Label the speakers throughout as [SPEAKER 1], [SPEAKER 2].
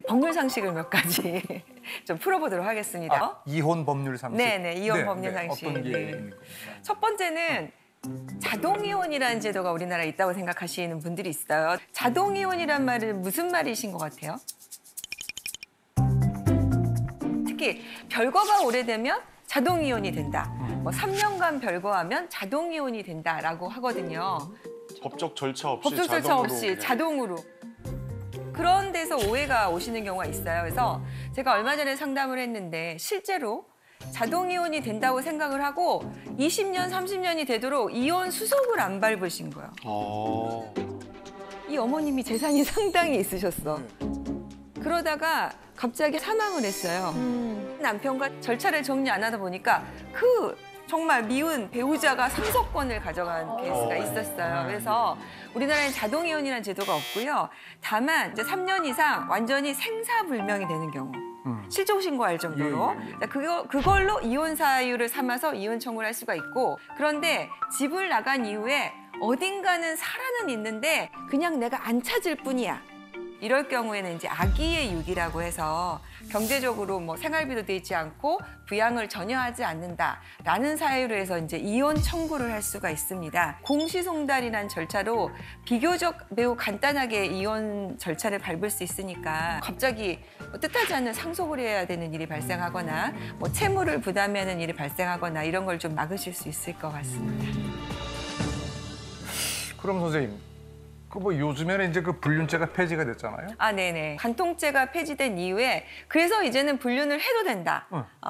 [SPEAKER 1] 법률 상식을 몇 가지 좀 풀어보도록 하겠습니다.
[SPEAKER 2] 아, 이혼 법률 상식?
[SPEAKER 1] 네네, 이혼 법률 상식.
[SPEAKER 2] 어떤 게
[SPEAKER 1] 네.
[SPEAKER 2] 있는 겁니까?
[SPEAKER 1] 첫 번째는 자동이혼이라는 제도가 우리나라에 있다고 생각하시는 분들이 있어요. 자동이혼이란 말은 무슨 말이신 것 같아요? 특히 별거가 오래되면 자동이혼이 된다. 뭐 3년간 별거하면 자동이혼이 된다라고 하거든요.
[SPEAKER 3] 법적 절차 없이
[SPEAKER 1] 법적 절차
[SPEAKER 3] 자동으로
[SPEAKER 1] 없이
[SPEAKER 3] 그냥.
[SPEAKER 1] 자동으로. 그런 데서 오해가 오시는 경우가 있어요. 그래서 제가 얼마 전에 상담을 했는데 실제로 자동이혼이 된다고 생각을 하고 20년, 30년이 되도록 이혼 수속을 안 밟으신 거예요. 이 어머님이 재산이 상당히 있으셨어. 그러다가 갑자기 사망을 했어요. 남편과 절차를 정리 안 하다 보니까 그 정말 미운 배우자가 상속권을 가져간 케이스가 있었어요. 그래서 우리나라엔 자동이혼이라는 제도가 없고요. 다만 이제 3년 이상 완전히 생사불명이 되는 경우. 실종 신고할 정도로. 그걸로 이혼 사유를 삼아서 이혼 청구를 할 수가 있고, 그런데 집을 나간 이후에 어딘가는 살아는 있는데 그냥 내가 안 찾을 뿐이야. 이럴 경우에는 이제 아기의 유기라고 해서 경제적으로 뭐 생활비도 되지 않고 부양을 전혀 하지 않는다라는 사유로 해서 이제 이혼 청구를 할 수가 있습니다. 공시송달이라는 절차로 비교적 매우 간단하게 이혼 절차를 밟을 수 있으니까 갑자기 뜻하지 않는 상속을 해야 되는 일이 발생하거나 뭐 채무를 부담하는 일이 발생하거나 이런 걸 좀 막으실 수 있을 것 같습니다.
[SPEAKER 2] 그럼 선생님, 그 뭐 요즘에는 이제 그 불륜죄가 폐지가 됐잖아요.
[SPEAKER 1] 아, 네네. 간통죄가 폐지된 이후에 그래서 이제는 불륜을 해도 된다.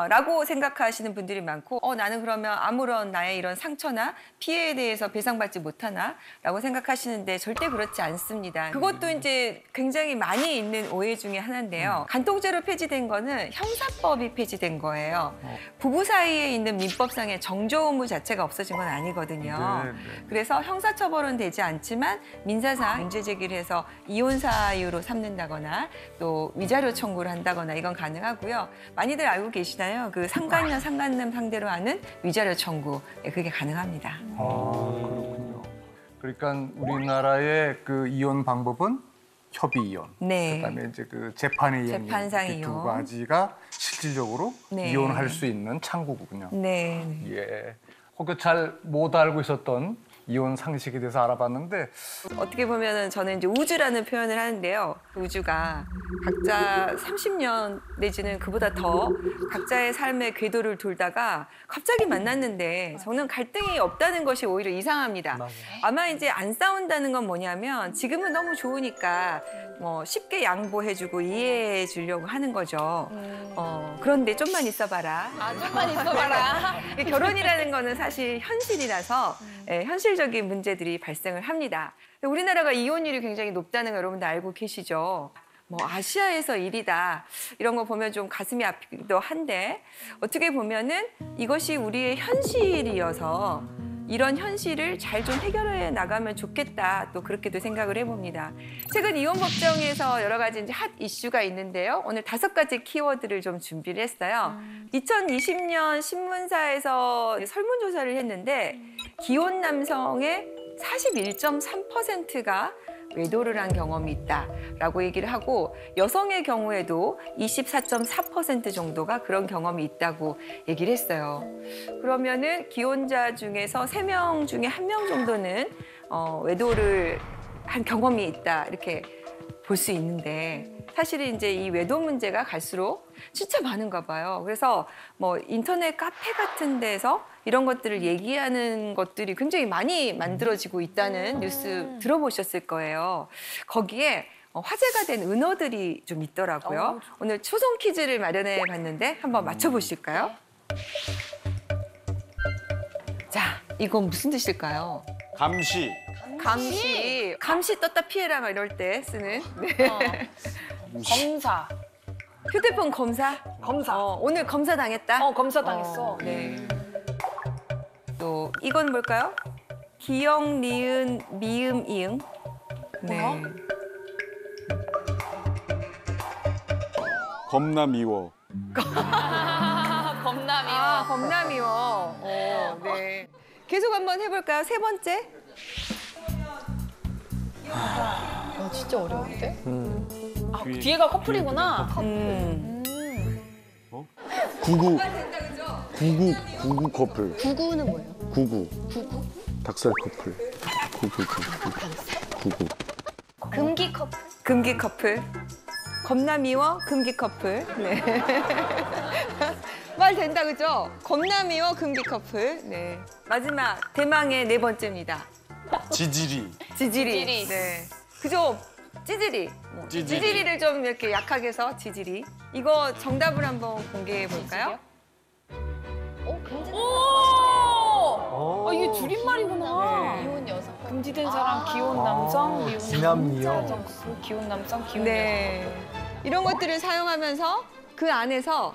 [SPEAKER 1] 라고 생각하시는 분들이 많고 나는 그러면 아무런 나의 이런 상처나 피해에 대해서 배상받지 못하나? 라고 생각하시는데 절대 그렇지 않습니다. 그것도 이제 굉장히 많이 있는 오해 중에 하나인데요. 간통죄로 폐지된 거는 형사법이 폐지된 거예요. 부부 사이에 있는 민법상의 정조 의무 자체가 없어진 건 아니거든요. 그래서 형사처벌은 되지 않지만 민사상 문제 제기를 해서 이혼 사유로 삼는다거나 또 위자료 청구를 한다거나 이건 가능하고요. 많이들 알고 계시나요? 그 상간녀, 상간남 상대로 하는 위자료 청구, 그게 가능합니다.
[SPEAKER 2] 그렇군요. 그러니까 우리나라의 그 이혼 방법은 협의 이혼,
[SPEAKER 1] 네.
[SPEAKER 2] 그다음에 이제 그 재판에 의한
[SPEAKER 1] 재판상
[SPEAKER 2] 이혼, 두
[SPEAKER 1] 이혼.
[SPEAKER 2] 가지가 실질적으로
[SPEAKER 1] 네.
[SPEAKER 2] 이혼할 수 있는 창구군요.
[SPEAKER 1] 네.
[SPEAKER 2] 예. 혹여 잘 못 알고 있었던 이혼 상식에 대해서 알아봤는데
[SPEAKER 1] 어떻게 보면은 저는 이제 우주라는 표현을 하는데요. 그 우주가 각자 30년 내지는 그보다 더 각자의 삶의 궤도를 돌다가 갑자기 만났는데 저는 갈등이 없다는 것이 오히려 이상합니다. 아마 이제 안 싸운다는 건 뭐냐면 지금은 너무 좋으니까 뭐 쉽게 양보해주고 이해해 주려고 하는 거죠. 그런데 좀만 있어봐라.
[SPEAKER 4] 좀만 있어봐라.
[SPEAKER 1] 결혼이라는 거는 사실 현실이라서 현실적인 문제들이 발생을 합니다. 우리나라가 이혼율이 굉장히 높다는 거 여러분들 알고 계시죠? 뭐 아시아에서 1위다 이런 거 보면 좀 가슴이 아프기도 한데 어떻게 보면은 이것이 우리의 현실이어서 이런 현실을 잘 좀 해결해 나가면 좋겠다 또 그렇게도 생각을 해봅니다. 최근 이혼 법정에서 여러 가지 이제 핫 이슈가 있는데요. 오늘 5가지 키워드를 좀 준비를 했어요. 2020년 신문사에서 설문조사를 했는데 기혼 남성의 41.3%가 외도를 한 경험이 있다라고 얘기를 하고 정의 경우에도 24.4% 정도가 그런 경험이 있다고 얘기를 했어요. 그러면은 기혼자 중에서 3명 중에 1명 정도는 외도를 한 경험이 있다 이렇게 볼 수 있는데 사실은 이제 이 외도 문제가 갈수록 진짜 많은가 봐요. 그래서 뭐 인터넷 카페 같은 데서 이런 것들을 얘기하는 것들이 굉장히 많이 만들어지고 있다는 뉴스 들어보셨을 거예요. 거기에 화제가 된 은어들이 좀 있더라고요. 오늘 초성 퀴즈를 마련해 봤는데 한번 맞춰보실까요? 자, 이건 무슨 뜻일까요?
[SPEAKER 3] 감시.
[SPEAKER 1] 감시 떴다 피해라 막 이럴 때 쓰는. 네.
[SPEAKER 4] 검사.
[SPEAKER 1] 휴대폰 검사? 오늘 검사 당했다?
[SPEAKER 4] 검사 당했어.
[SPEAKER 1] 네. 또 이건 뭘까요? 기역, 니은, 미음, 이응. 네.
[SPEAKER 3] 겁나 미워.
[SPEAKER 4] 겁나 미워.
[SPEAKER 1] 겁나 미워. 네. 계속 한번 해볼까요? 3번째.
[SPEAKER 4] 진짜 어려운데? 아, 뒤에가 커플이구나.
[SPEAKER 3] 구구 커플.
[SPEAKER 5] 구구는 뭐예요?
[SPEAKER 3] 구구. 닭살 커플. 구구.
[SPEAKER 5] 금기 커플.
[SPEAKER 1] 금기 커플. 겁나 미워 금기 커플. 네. 말 된다 그죠? 겁나 미워 금기 커플. 네. 마지막 대망의 네 번째입니다.
[SPEAKER 3] 지지리.
[SPEAKER 1] 지지리.
[SPEAKER 4] 지지리.
[SPEAKER 1] 네. 그죠? 찌질이.
[SPEAKER 3] 찌질이.
[SPEAKER 1] 찌질이를 좀 이렇게 약하게 해서 지지리. 이거 정답을 한번 공개해 볼까요?
[SPEAKER 4] 오! 아, 이게 줄임말이구나.
[SPEAKER 5] 이혼 여성.
[SPEAKER 4] 금지된 사람, 귀여운 남성, 미운
[SPEAKER 2] 지남미요.
[SPEAKER 4] 남자, 귀여운 남성, 귀여운
[SPEAKER 1] 네. 이런 것들을 사용하면서 그 안에서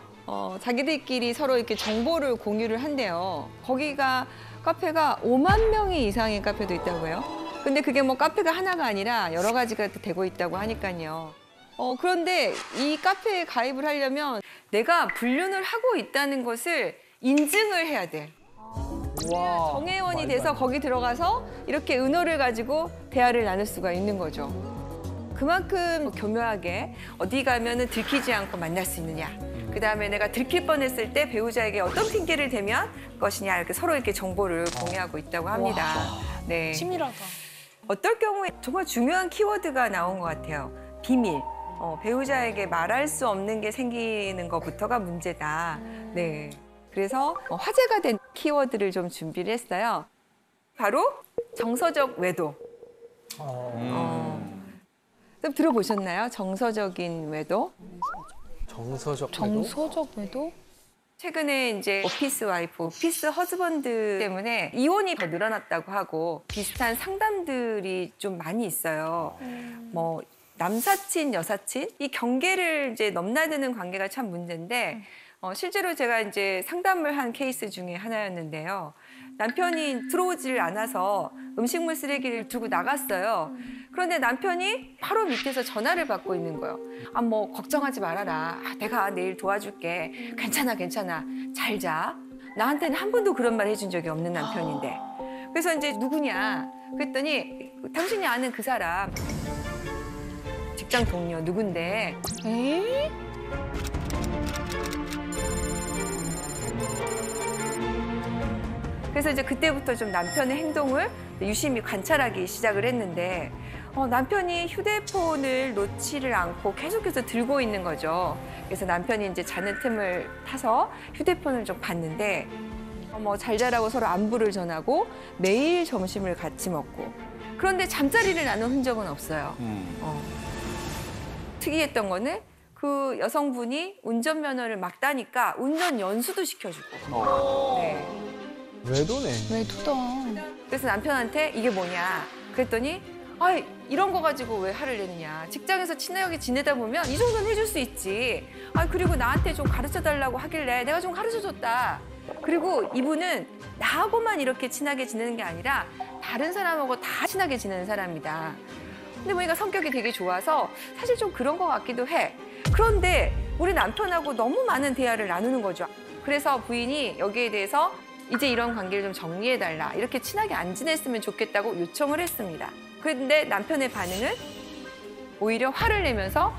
[SPEAKER 1] 자기들끼리 서로 이렇게 정보를 공유를 한대요. 거기가 카페가 5만 명이 이상의 카페도 있다고요. 근데 그게 뭐 카페가 하나가 아니라 여러 가지가 되고 있다고 하니까요. 그런데 이 카페에 가입을 하려면 내가 불륜을 하고 있다는 것을 인증을 해야 돼.
[SPEAKER 2] 와,
[SPEAKER 1] 정회원이
[SPEAKER 2] 말도
[SPEAKER 1] 돼서
[SPEAKER 2] 안 돼.
[SPEAKER 1] 거기 들어가서 이렇게 은어를 가지고 대화를 나눌 수가 있는 거죠. 그만큼 교묘하게 어디 가면은 들키지 않고 만날 수 있느냐. 그다음에 내가 들킬 뻔했을 때 배우자에게 어떤 핑계를 대면 것이냐 이렇게 서로 이렇게 정보를 공유하고 있다고 합니다. 네.
[SPEAKER 4] 치밀하다.
[SPEAKER 1] 어떨 경우에 정말 중요한 키워드가 나온 것 같아요. 비밀. 배우자에게 말할 수 없는 게 생기는 것부터가 문제다. 네. 그래서 화제가 된 키워드를 좀 준비를 했어요. 바로 정서적 외도. 좀 들어보셨나요? 정서적인 외도?
[SPEAKER 2] 정서적
[SPEAKER 4] 정서적 외도?
[SPEAKER 1] 최근에 이제 오피스 와이프, 오피스 허즈번드 때문에 이혼이 더 늘어났다고 하고 비슷한 상담들이 좀 많이 있어요. 뭐 남사친, 여사친 이 경계를 이제 넘나드는 관계가 참 문제인데 실제로 제가 이제 상담을 한 케이스 중에 하나였는데요. 남편이 들어오질 않아서 음식물 쓰레기를 두고 나갔어요. 그런데 남편이 바로 밑에서 전화를 받고 있는 거예요. 아, 뭐 걱정하지 말아라. 내가 내일 도와줄게. 괜찮아, 괜찮아. 잘 자. 나한테는 한 번도 그런 말 해준 적이 없는 남편인데. 그래서 이제 누구냐? 그랬더니 당신이 아는 그 사람 직장 동료 누군데?
[SPEAKER 4] 에이?
[SPEAKER 1] 그래서 이제 그때부터 좀 남편의 행동을 유심히 관찰하기 시작을 했는데 남편이 휴대폰을 놓지를 않고 계속해서 들고 있는 거죠. 그래서 남편이 이제 자는 틈을 타서 휴대폰을 좀 봤는데 뭐 잘 자라고 서로 안부를 전하고 매일 점심을 같이 먹고 그런데 잠자리를 나눈 흔적은 없어요. 특이했던 거는 그 여성분이 운전면허를 막 따니까 운전 연수도 시켜주고. 네.
[SPEAKER 2] 외도네.
[SPEAKER 4] 외도다.
[SPEAKER 1] 그래서 남편한테 이게 뭐냐 그랬더니 아 이런 거 가지고 왜 화를 내느냐 직장에서 친하게 지내다 보면 이 정도는 해줄 수 있지 아 그리고 나한테 좀 가르쳐 달라고 하길래 내가 좀 가르쳐 줬다 그리고 이분은 나하고만 이렇게 친하게 지내는 게 아니라 다른 사람하고 다 친하게 지내는 사람이다 근데 보니까 성격이 되게 좋아서 사실 좀 그런 것 같기도 해 그런데 우리 남편하고 너무 많은 대화를 나누는 거죠 그래서 부인이 여기에 대해서 이제 이런 관계를 좀 정리해달라. 이렇게 친하게 안 지냈으면 좋겠다고 요청을 했습니다. 그런데 남편의 반응은 오히려 화를 내면서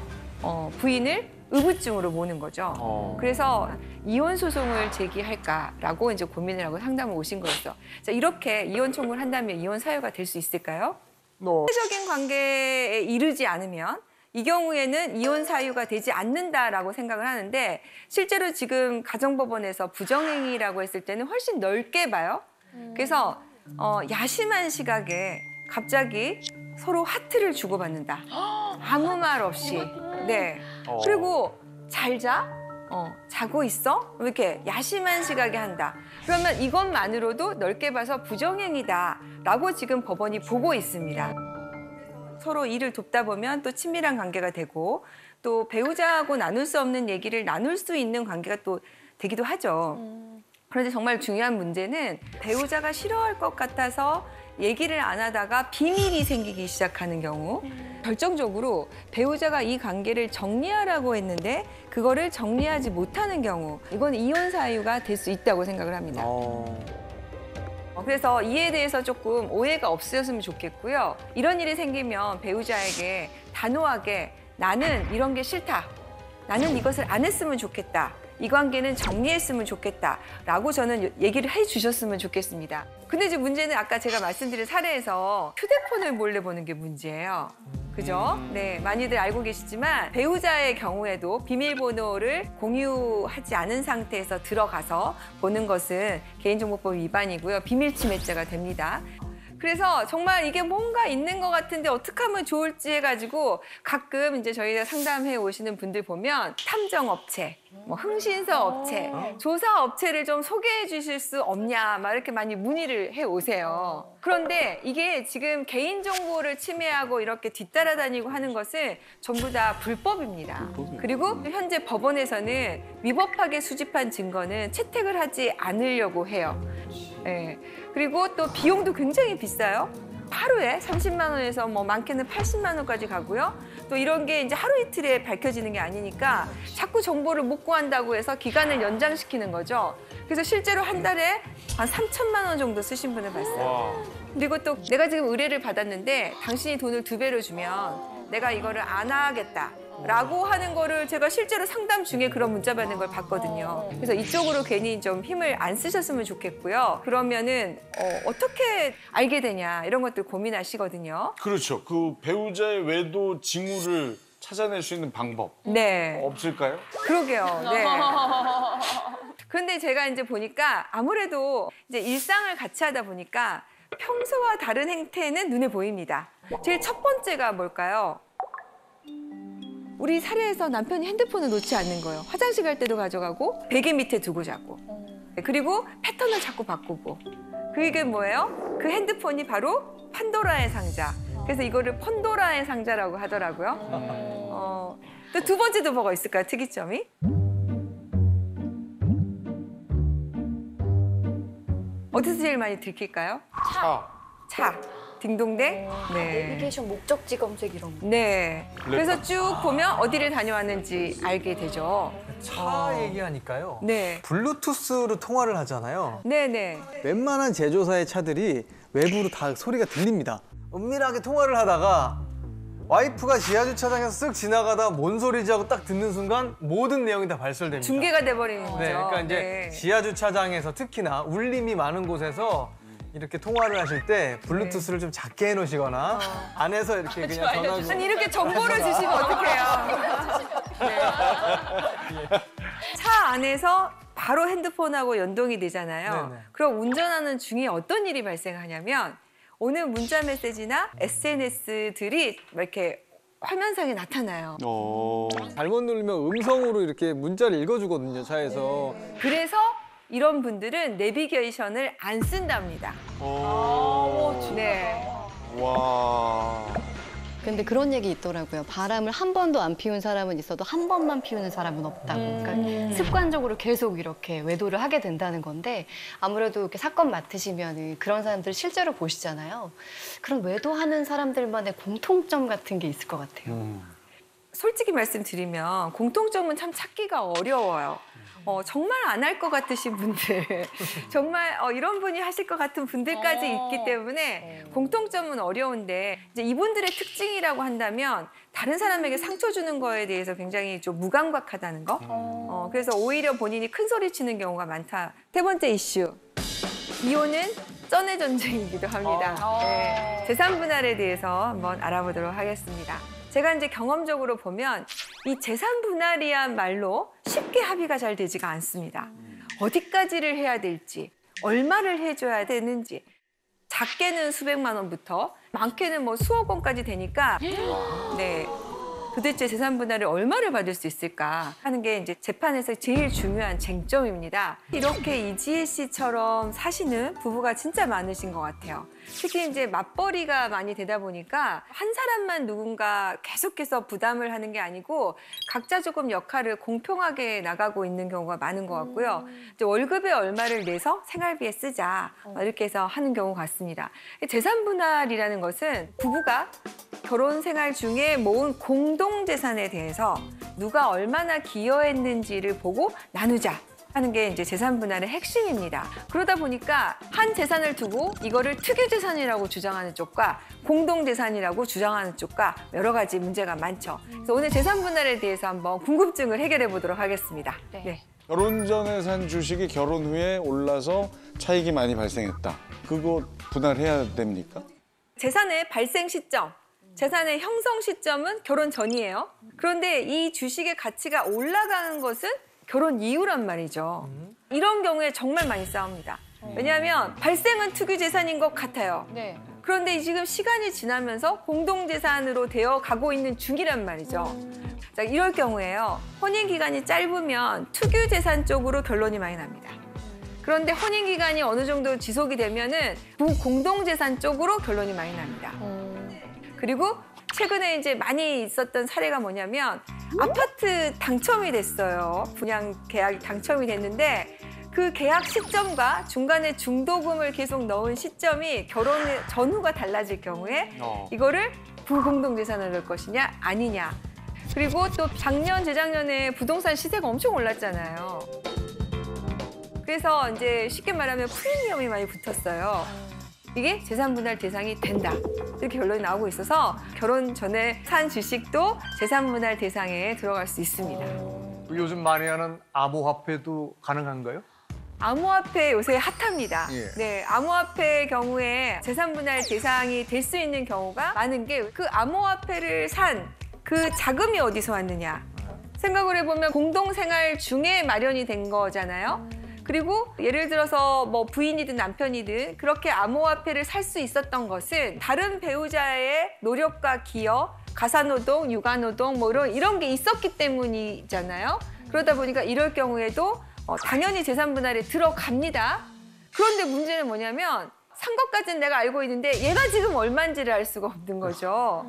[SPEAKER 1] 부인을 의부증으로 모는 거죠. 그래서 이혼 소송을 제기할까라고 이제 고민을 하고 상담을 오신 거였어. 자, 이렇게 이혼 청구를 한다면 이혼 사유가 될 수 있을까요? 사회적인 관계에 이르지 않으면 이 경우에는 이혼 사유가 되지 않는다라고 생각을 하는데 실제로 지금 가정법원에서 부정행위라고 했을 때는 훨씬 넓게 봐요. 그래서 야심한 시각에 갑자기 서로 하트를 주고받는다. 아무 말 없이. 네. 그리고 잘 자? 자고 있어? 이렇게 야심한 시각에 한다. 그러면 이것만으로도 넓게 봐서 부정행위다라고 지금 법원이 보고 있습니다. 서로 일을 돕다 보면 또 친밀한 관계가 되고 또 배우자하고 나눌 수 없는 얘기를 나눌 수 있는 관계가 또 되기도 하죠. 그런데 정말 중요한 문제는 배우자가 싫어할 것 같아서 얘기를 안 하다가 비밀이 생기기 시작하는 경우 결정적으로 배우자가 이 관계를 정리하라고 했는데 그거를 정리하지 못하는 경우 이건 이혼 사유가 될 수 있다고 생각을 합니다. 그래서 이에 대해서 조금 오해가 없으셨으면 좋겠고요. 이런 일이 생기면 배우자에게 단호하게 나는 이런 게 싫다. 나는 이것을 안 했으면 좋겠다. 이 관계는 정리했으면 좋겠다. 라고 저는 얘기를 해주셨으면 좋겠습니다. 근데 이제 문제는 아까 제가 말씀드린 사례에서 휴대폰을 몰래 보는 게 문제예요. 그죠? 네, 많이들 알고 계시지만 배우자의 경우에도 비밀번호를 공유하지 않은 상태에서 들어가서 보는 것은 개인정보법 위반이고요. 비밀침해죄가 됩니다. 그래서 정말 이게 뭔가 있는 것 같은데 어떻게 하면 좋을지 해가지고 가끔 이제 저희가 상담해 오시는 분들 보면 탐정업체, 뭐 흥신소 업체, 조사 업체를 좀 소개해 주실 수 없냐 막 이렇게 많이 문의를 해 오세요. 그런데 이게 지금 개인정보를 침해하고 이렇게 뒤따라다니고 하는 것은 전부 다 불법입니다. 그리고 현재 법원에서는 위법하게 수집한 증거는 채택을 하지 않으려고 해요. 네. 그리고 또 비용도 굉장히 비싸요. 하루에 30만 원에서 뭐 많게는 80만 원까지 가고요. 또 이런 게 이제 하루 이틀에 밝혀지는 게 아니니까 자꾸 정보를 못 구한다고 해서 기간을 연장시키는 거죠. 그래서 실제로 한 달에 한 3천만 원 정도 쓰신 분을 봤어요. 그리고 또 내가 지금 의뢰를 받았는데 당신이 돈을 2배로 주면 내가 이거를 안 하겠다. 라고 하는 거를 제가 실제로 상담 중에 그런 문자 받는 걸 봤거든요. 그래서 이쪽으로 괜히 좀 힘을 안 쓰셨으면 좋겠고요. 그러면은 어떻게 알게 되냐 이런 것들 고민하시거든요.
[SPEAKER 3] 그렇죠. 그 배우자의 외도 징후를 찾아낼 수 있는 방법
[SPEAKER 1] 네.
[SPEAKER 3] 없을까요?
[SPEAKER 1] 그러게요. 네. 그런데 제가 이제 보니까 아무래도 이제 일상을 같이 하다 보니까 평소와 다른 행태는 눈에 보입니다. 제일 첫 번째가 뭘까요? 우리 사례에서 남편이 핸드폰을 놓지 않는 거예요. 화장실 갈 때도 가져가고 베개 밑에 두고 자고. 그리고 패턴을 자꾸 바꾸고. 그게 뭐예요? 그 핸드폰이 바로 판도라의 상자. 그래서 이거를 펀도라의 상자라고 하더라고요. 또 두 번째도 뭐가 있을까요? 특이점이? 어디서 제일 많이 들킬까요? 차. 딩동댕. 네.
[SPEAKER 4] 내비게이션 목적지 검색 이런 거.
[SPEAKER 1] 네. 그래서 쭉 보면 어디를 다녀왔는지 알게 되죠.
[SPEAKER 5] 차 얘기하니까요.
[SPEAKER 1] 네.
[SPEAKER 5] 블루투스로 통화를 하잖아요.
[SPEAKER 1] 네네.
[SPEAKER 5] 웬만한 제조사의 차들이 외부로 다 소리가 들립니다. 은밀하게 통화를 하다가 와이프가 지하주차장에서 쓱 지나가다 뭔 소리지 하고 딱 듣는 순간 모든 내용이 다 발설됩니다.
[SPEAKER 1] 중계가 돼버리는 거죠.
[SPEAKER 5] 네, 그러니까 이제
[SPEAKER 1] 네.
[SPEAKER 5] 지하주차장에서 특히나 울림이 많은 곳에서 이렇게 통화를 하실 때 블루투스를 좀 작게 해놓으시거나 안에서 이렇게 그냥 전화로
[SPEAKER 1] 아니 이렇게 정보를 주시면 어떡해요. 네. 차 안에서 바로 핸드폰하고 연동이 되잖아요.
[SPEAKER 5] 네네.
[SPEAKER 1] 그럼 운전하는 중에 어떤 일이 발생하냐면 오는 문자 메시지나 SNS들이 이렇게 화면상에 나타나요.
[SPEAKER 5] 잘못 누르면 음성으로 이렇게 문자를 읽어주거든요, 차에서.
[SPEAKER 1] 그래서 이런 분들은 내비게이션을 안 쓴답니다. 네.
[SPEAKER 3] 와.
[SPEAKER 6] 근데 그런 얘기 있더라고요. 바람을 한 번도 안 피운 사람은 있어도 한 번만 피우는 사람은 없다고. 그러니까 습관적으로 계속 이렇게 외도를 하게 된다는 건데 아무래도 이렇게 사건 맡으시면 그런 사람들 실제로 보시잖아요. 그런 외도하는 사람들만의 공통점 같은 게 있을 것 같아요.
[SPEAKER 1] 솔직히 말씀드리면 공통점은 참 찾기가 어려워요. 정말 안 할 것 같으신 분들, 정말 이런 분이 하실 것 같은 분들까지 있기 때문에 공통점은 어려운데 이제 이분들의 특징이라고 한다면 다른 사람에게 상처 주는 거에 대해서 굉장히 좀 무감각하다는 거. 그래서 오히려 본인이 큰 소리 치는 경우가 많다. 세 번째 이슈. 이혼은 쩐의 전쟁이기도 합니다. 네, 재산 분할에 대해서 한번 알아보도록 하겠습니다. 제가 이제 경험적으로 보면 이 재산 분할이야말로 쉽게 합의가 잘 되지가 않습니다. 어디까지를 해야 될지, 얼마를 해줘야 되는지, 작게는 수백만 원부터 많게는 뭐 수억 원까지 되니까 네. 도대체 재산 분할을 얼마를 받을 수 있을까 하는 게 이제 재판에서 제일 중요한 쟁점입니다. 이렇게 이지혜 씨처럼 사시는 부부가 진짜 많으신 것 같아요. 특히 이제 맞벌이가 많이 되다 보니까 한 사람만 누군가 계속해서 부담을 하는 게 아니고 각자 조금 역할을 공평하게 나가고 있는 경우가 많은 것 같고요. 이제 월급에 얼마를 내서 생활비에 쓰자 이렇게 해서 하는 경우 같습니다. 재산 분할이라는 것은 부부가 결혼 생활 중에 모은 공동 재산에 대해서 누가 얼마나 기여했는지를 보고 나누자. 하는 게 이제 재산 분할의 핵심입니다. 그러다 보니까 한 재산을 두고 이거를 특유 재산이라고 주장하는 쪽과 공동 재산이라고 주장하는 쪽과 여러 가지 문제가 많죠. 그래서 오늘 재산 분할에 대해서 한번 궁금증을 해결해 보도록 하겠습니다. 네.
[SPEAKER 3] 결혼 전에 산 주식이 결혼 후에 올라서 차익이 많이 발생했다. 그거 분할해야 됩니까?
[SPEAKER 1] 재산의 발생 시점, 재산의 형성 시점은 결혼 전이에요. 그런데 이 주식의 가치가 올라가는 것은 결혼 이후란 말이죠. 이런 경우에 정말 많이 싸웁니다. 왜냐하면 발생은 특유 재산인 것 같아요.
[SPEAKER 6] 네.
[SPEAKER 1] 그런데 지금 시간이 지나면서 공동재산으로 되어 가고 있는 중이란 말이죠. 자, 이럴 경우에요. 혼인 기간이 짧으면 특유 재산 쪽으로 결론이 많이 납니다. 그런데 혼인 기간이 어느 정도 지속이 되면은 부공동재산 쪽으로 결론이 많이 납니다. 그리고 최근에 이제 많이 있었던 사례가 뭐냐면 아파트 당첨이 됐어요. 분양 계약이 당첨이 됐는데 그 계약 시점과 중간에 중도금을 계속 넣은 시점이 결혼 전후가 달라질 경우에 이거를 부공동재산을 넣을 것이냐 아니냐. 그리고 또 작년, 재작년에 부동산 시세가 엄청 올랐잖아요. 그래서 이제 쉽게 말하면 프리미엄이 많이 붙었어요. 이게 재산 분할 대상이 된다. 이렇게 결론이 나오고 있어서 결혼 전에 산 주식도 재산 분할 대상에 들어갈 수 있습니다.
[SPEAKER 2] 요즘 많이 하는 암호화폐도 가능한가요?
[SPEAKER 1] 암호화폐 요새 핫합니다.
[SPEAKER 2] 예.
[SPEAKER 1] 네, 암호화폐의 경우에 재산 분할 대상이 될 수 있는 경우가 많은 게 그 암호화폐를 산 그 자금이 어디서 왔느냐. 생각을 해보면 공동생활 중에 마련이 된 거잖아요. 그리고 예를 들어서 뭐 부인이든 남편이든 그렇게 암호화폐를 살 수 있었던 것은 다른 배우자의 노력과 기여, 가사노동, 육아노동 뭐 이런 게 있었기 때문이잖아요. 그러다 보니까 이럴 경우에도 당연히 재산 분할에 들어갑니다. 그런데 문제는 뭐냐면 산 것까지는 내가 알고 있는데 얘가 지금 얼마인지를 알 수가 없는 거죠.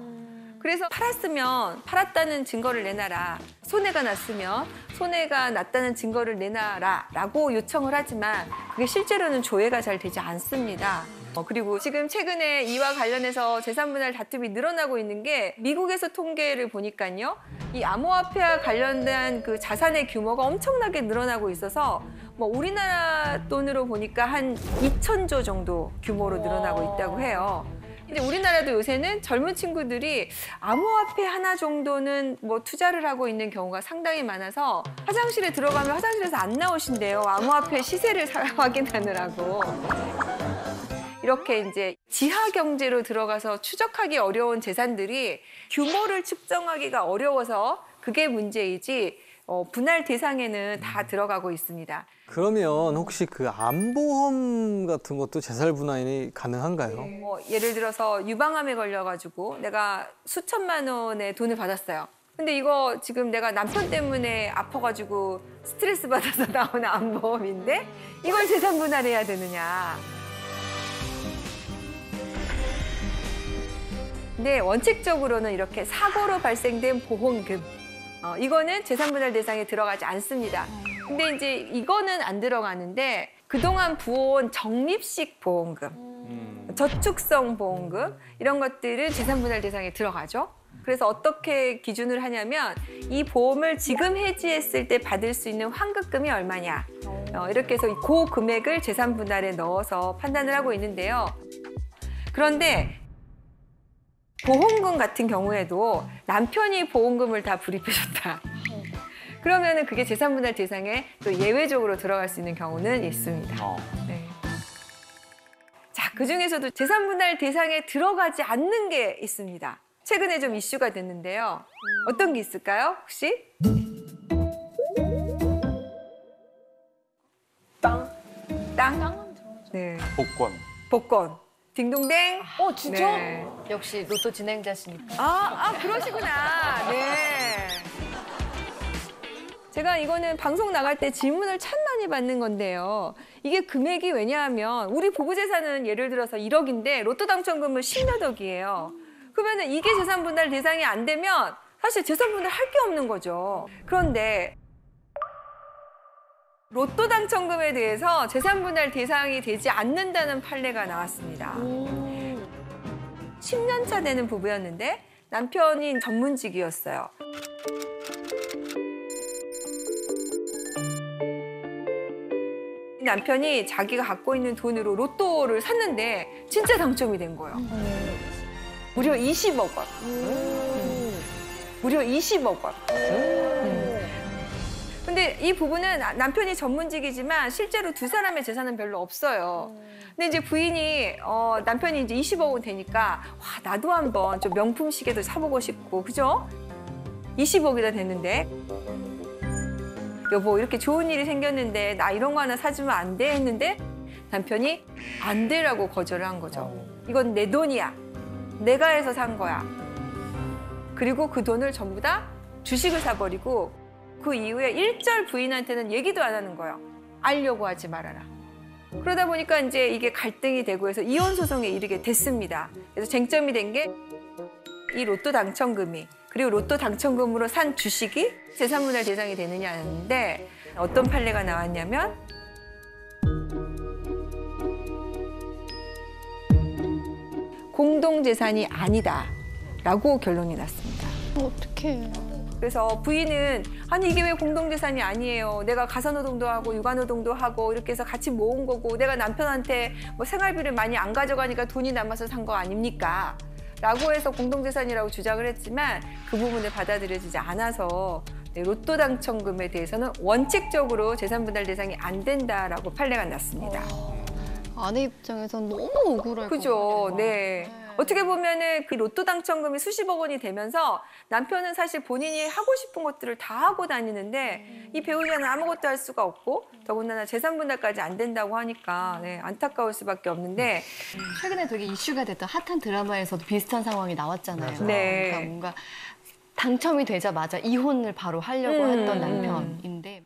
[SPEAKER 1] 그래서 팔았으면 팔았다는 증거를 내놔라. 손해가 났으면 손해가 났다는 증거를 내놔라 라고 요청을 하지만 그게 실제로는 조회가 잘 되지 않습니다. 그리고 지금 최근에 이와 관련해서 재산분할 다툼이 늘어나고 있는 게 미국에서 통계를 보니까요. 이 암호화폐와 관련된 그 자산의 규모가 엄청나게 늘어나고 있어서 뭐 우리나라 돈으로 보니까 한 2,000조 정도 규모로 늘어나고 있다고 해요. 근데 우리나라도 요새는 젊은 친구들이 암호화폐 하나 정도는 뭐 투자를 하고 있는 경우가 상당히 많아서 화장실에 들어가면 화장실에서 안 나오신대요. 암호화폐 시세를 확인하느라고. 이렇게 이제 지하 경제로 들어가서 추적하기 어려운 재산들이 규모를 측정하기가 어려워서 그게 문제이지 분할 대상에는 다 들어가고 있습니다.
[SPEAKER 5] 그러면 혹시 그 암보험 같은 것도 재산 분할이 가능한가요?
[SPEAKER 1] 뭐 예를 들어서 유방암에 걸려가지고 내가 수천만 원의 돈을 받았어요. 근데 이거 지금 내가 남편 때문에 아파가지고 스트레스 받아서 나온 암보험인데 이걸 재산 분할해야 되느냐. 근데 원칙적으로는 이렇게 사고로 발생된 보험금 이거는 재산 분할 대상에 들어가지 않습니다. 근데 이제 이거는 안 들어가는데 그동안 부어온 적립식 보험금, 저축성 보험금 이런 것들은 재산 분할 대상에 들어가죠. 그래서 어떻게 기준을 하냐면 이 보험을 지금 해지했을 때 받을 수 있는 환급금이 얼마냐 이렇게 해서 그 금액을 재산 분할에 넣어서 판단을 하고 있는데요. 그런데 보험금 같은 경우에도 남편이 보험금을 다 불입해줬다. 그러면은 그게 재산 분할 대상에 또 예외적으로 들어갈 수 있는 경우는 있습니다. 네. 자, 그 중에서도 재산 분할 대상에 들어가지 않는 게 있습니다. 최근에 좀 이슈가 됐는데요. 어떤 게 있을까요, 혹시?
[SPEAKER 3] 땅?
[SPEAKER 1] 땅? 네.
[SPEAKER 3] 복권.
[SPEAKER 1] 복권. 딩동댕.
[SPEAKER 6] 진짜?
[SPEAKER 1] 네.
[SPEAKER 6] 역시 로또 진행자시니까.
[SPEAKER 1] 그러시구나. 네. 제가 이거는 방송 나갈 때 질문을 참 많이 받는 건데요. 이게 금액이 왜냐하면 우리 부부 재산은 예를 들어서 1억인데 로또 당첨금은 10몇 억이에요. 그러면 이게 재산 분할 대상이 안 되면 사실 재산 분할 할 게 없는 거죠. 그런데 로또 당첨금에 대해서 재산 분할 대상이 되지 않는다는 판례가 나왔습니다. 10년 차 되는 부부였는데 남편이 전문직이었어요. 남편이 자기가 갖고 있는 돈으로 로또를 샀는데 진짜 당첨이 된 거예요. 무려 20억 원. 무려 20억 원. 근데 이 부부는 남편이 전문직이지만 실제로 두 사람의 재산은 별로 없어요. 근데 이제 부인이 남편이 이제 20억 원 되니까 와 나도 한번 좀 명품 시계도 사보고 싶고 그죠? 20억이나 됐는데 여보 이렇게 좋은 일이 생겼는데 나 이런 거 하나 사주면 안 돼 했는데 남편이 안 되라고 거절을 한 거죠. 이건 내 돈이야. 내가 해서 산 거야. 그리고 그 돈을 전부 다 주식을 사버리고 그 이후에 일절 부인한테는 얘기도 안 하는 거예요. 알려고 하지 말아라. 그러다 보니까 이제 이게 갈등이 되고 해서 이혼 소송에 이르게 됐습니다. 그래서 쟁점이 된 게 이 로또 당첨금이 그리고 로또 당첨금으로 산 주식이 재산분할 대상이 되느냐였는데 어떤 판례가 나왔냐면 공동재산이 아니다라고 결론이 났습니다.
[SPEAKER 6] 어떡해.
[SPEAKER 1] 그래서 부인은 아니 이게 왜 공동재산이 아니에요. 내가 가사노동도 하고 육아노동도 하고 이렇게 해서 같이 모은 거고 내가 남편한테 뭐 생활비를 많이 안 가져가니까 돈이 남아서 산 거 아닙니까? 라고 해서 공동재산이라고 주장을 했지만 그 부분을 받아들여지지 않아서 로또 당첨금에 대해서는 원칙적으로 재산분할 대상이 안 된다라고 판례가 났습니다.
[SPEAKER 6] 아내 입장에선 너무 억울할 것
[SPEAKER 1] 그죠?
[SPEAKER 6] 같아요.
[SPEAKER 1] 네. 어떻게 보면은 그 로또 당첨금이 수십억 원이 되면서 남편은 사실 본인이 하고 싶은 것들을 다 하고 다니는데 이 배우자는 아무것도 할 수가 없고 더군다나 재산 분할까지 안 된다고 하니까 네, 안타까울 수밖에 없는데
[SPEAKER 6] 최근에 되게 이슈가 됐던 핫한 드라마에서도 비슷한 상황이 나왔잖아요.
[SPEAKER 1] 네.
[SPEAKER 6] 그러니까 뭔가 당첨이 되자마자 이혼을 바로 하려고 했던 남편인데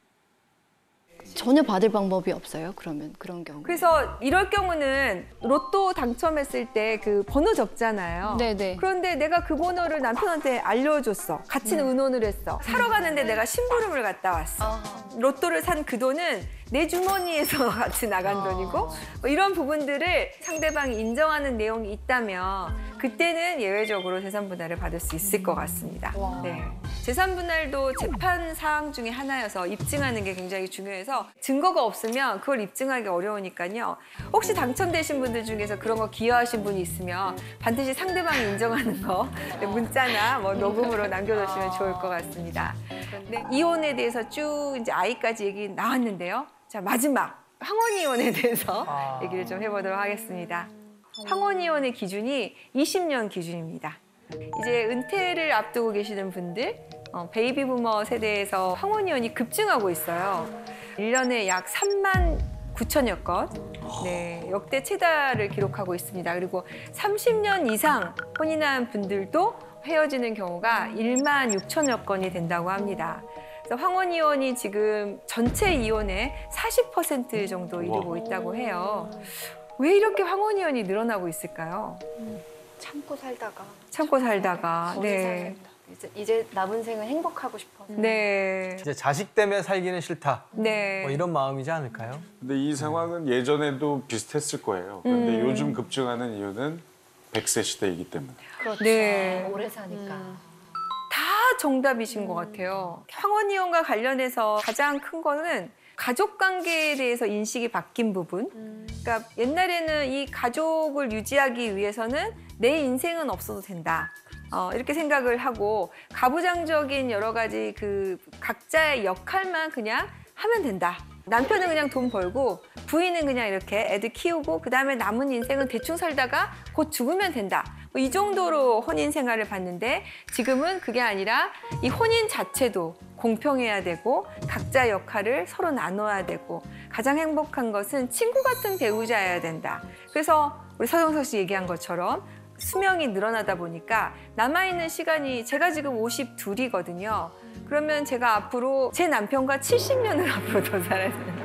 [SPEAKER 6] 전혀 받을 방법이 없어요. 그러면 그런 경우.
[SPEAKER 1] 그래서 이럴 경우는 로또 당첨했을 때 그 번호 적잖아요.
[SPEAKER 6] 네네.
[SPEAKER 1] 그런데 내가 그 번호를 남편한테 알려줬어. 같이 의논을 했어. 사러 가는데 내가 심부름을 갔다 왔어. 로또를 산 그 돈은 내 주머니에서 같이 나간 돈이고 뭐 이런 부분들을 상대방이 인정하는 내용이 있다면 그때는 예외적으로 재산분할을 받을 수 있을 것 같습니다. 네. 재산분할도 재판 사항 중에 하나여서 입증하는 게 굉장히 중요해서 증거가 없으면 그걸 입증하기 어려우니까요. 혹시 당첨되신 분들 중에서 그런 거 기여하신 분이 있으면 반드시 상대방이 인정하는 거 문자나 뭐 녹음으로 남겨주시면 좋을 것 같습니다. 네, 이혼에 대해서 쭉 이제 아이까지 얘기 나왔는데요. 자, 마지막 황혼이혼에 대해서 얘기를 좀 해보도록 하겠습니다. 황혼이혼의 기준이 20년 기준입니다. 이제 은퇴를 앞두고 계시는 분들, 베이비 부머 세대에서 황혼이혼이 급증하고 있어요. 1년에 약 3만 9천여 건, 네, 역대 최다를 기록하고 있습니다. 그리고 30년 이상 혼인한 분들도 헤어지는 경우가 1만 6천여 건이 된다고 합니다. 그래서 황혼이혼이 지금 전체 이혼의 40% 정도 이루고 있다고 해요. 왜 이렇게 황혼이혼이 늘어나고 있을까요?
[SPEAKER 4] 참고 살다가.
[SPEAKER 1] 참고 살다가.
[SPEAKER 4] 더
[SPEAKER 1] 네.
[SPEAKER 4] 이제 남은 생을 행복하고 싶어서.
[SPEAKER 1] 네.
[SPEAKER 5] 이제 자식 때문에 살기는 싫다.
[SPEAKER 1] 네.
[SPEAKER 5] 뭐 이런 마음이지 않을까요?
[SPEAKER 3] 근데 이 상황은 예전에도 비슷했을 거예요. 그런데 요즘 급증하는 이유는 100세 시대이기 때문에.
[SPEAKER 4] 그렇죠.
[SPEAKER 1] 네.
[SPEAKER 4] 오래 사니까.
[SPEAKER 1] 다 정답이신 것 같아요. 황혼이혼과 관련해서 가장 큰 거는 가족 관계에 대해서 인식이 바뀐 부분. 그러니까 옛날에는 이 가족을 유지하기 위해서는 내 인생은 없어도 된다. 이렇게 생각을 하고 가부장적인 여러 가지 그 각자의 역할만 그냥 하면 된다. 남편은 그냥 돈 벌고 부인은 그냥 이렇게 애들 키우고 그다음에 남은 인생은 대충 살다가 곧 죽으면 된다. 뭐이 정도로 혼인 생활을 봤는데 지금은 그게 아니라 이 혼인 자체도 공평해야 되고 각자 역할을 서로 나눠야 되고 가장 행복한 것은 친구 같은 배우자여야 된다. 그래서 우리 서정석 씨 얘기한 것처럼 수명이 늘어나다 보니까 남아있는 시간이 제가 지금 52이거든요. 그러면 제가 앞으로 제 남편과 70년을 앞으로 더 살아야 되는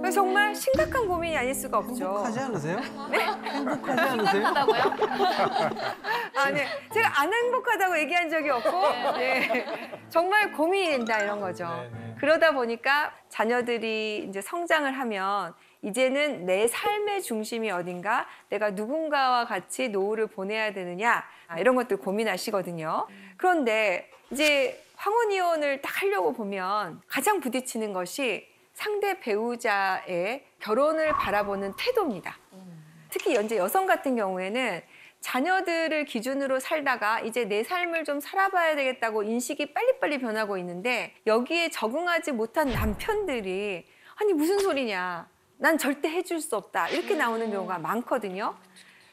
[SPEAKER 1] 그래서 정말 심각한 고민이 아닐 수가 없죠.
[SPEAKER 5] 행복하지 않으세요? 네? 행복하지 않으세요?
[SPEAKER 1] 아, 네. 제가 안 행복하다고 얘기한 적이 없고 네. 정말 고민이 된다 이런 거죠.
[SPEAKER 5] 네네.
[SPEAKER 1] 그러다 보니까 자녀들이 이제 성장을 하면 이제는 내 삶의 중심이 어딘가 내가 누군가와 같이 노후를 보내야 되느냐 이런 것들 고민하시거든요. 그런데 이제 황혼이혼을 딱 하려고 보면 가장 부딪히는 것이 상대 배우자의 결혼을 바라보는 태도입니다. 특히 현재 여성 같은 경우에는 자녀들을 기준으로 살다가 이제 내 삶을 좀 살아봐야 되겠다고 인식이 빨리빨리 변하고 있는데 여기에 적응하지 못한 남편들이 아니 무슨 소리냐. 난 절대 해줄 수 없다. 이렇게 나오는 경우가 많거든요.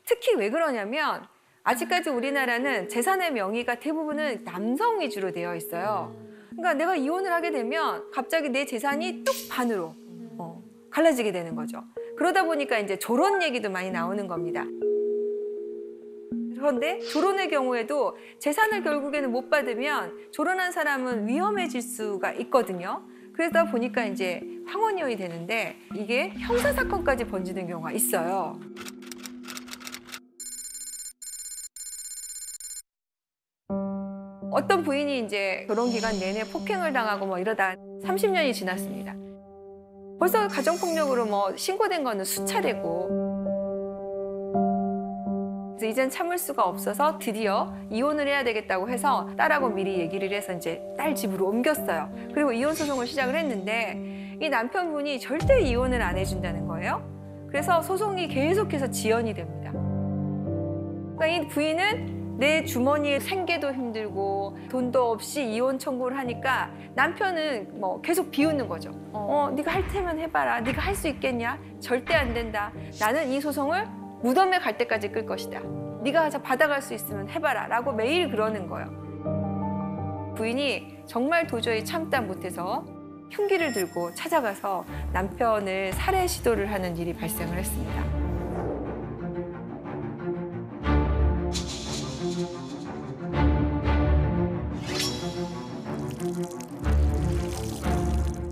[SPEAKER 1] 특히 왜 그러냐면 아직까지 우리나라는 재산의 명의가 대부분은 남성 위주로 되어 있어요. 그러니까 내가 이혼을 하게 되면 갑자기 내 재산이 뚝 반으로 갈라지게 되는 거죠. 그러다 보니까 이제 조론 얘기도 많이 나오는 겁니다. 그런데 조론의 경우에도 재산을 결국에는 못 받으면 조론한 사람은 위험해질 수가 있거든요. 그러다 보니까 이제 황혼이혼이 되는데 이게 형사사건까지 번지는 경우가 있어요. 어떤 부인이 이제 결혼 기간 내내 폭행을 당하고 뭐 이러다 30년이 지났습니다. 벌써 가정폭력으로 뭐 신고된 거는 수차례고. 그래서 이젠 참을 수가 없어서 드디어 이혼을 해야 되겠다고 해서 딸하고 미리 얘기를 해서 이제 딸 집으로 옮겼어요. 그리고 이혼 소송을 시작을 했는데 이 남편분이 절대 이혼을 안 해준다는 거예요. 그래서 소송이 계속해서 지연이 됩니다. 그러니까 이 부인은 내 주머니에 생계도 힘들고 돈도 없이 이혼 청구를 하니까 남편은 뭐 계속 비웃는 거죠. 네가 할 테면 해봐라. 네가 할 수 있겠냐? 절대 안 된다. 나는 이 소송을 무덤에 갈 때까지 끌 것이다. 네가 받아갈 수 있으면 해봐라. 라고 매일 그러는 거예요. 부인이 정말 도저히 참다 못해서 흉기를 들고 찾아가서 남편을 살해 시도를 하는 일이 발생을 했습니다.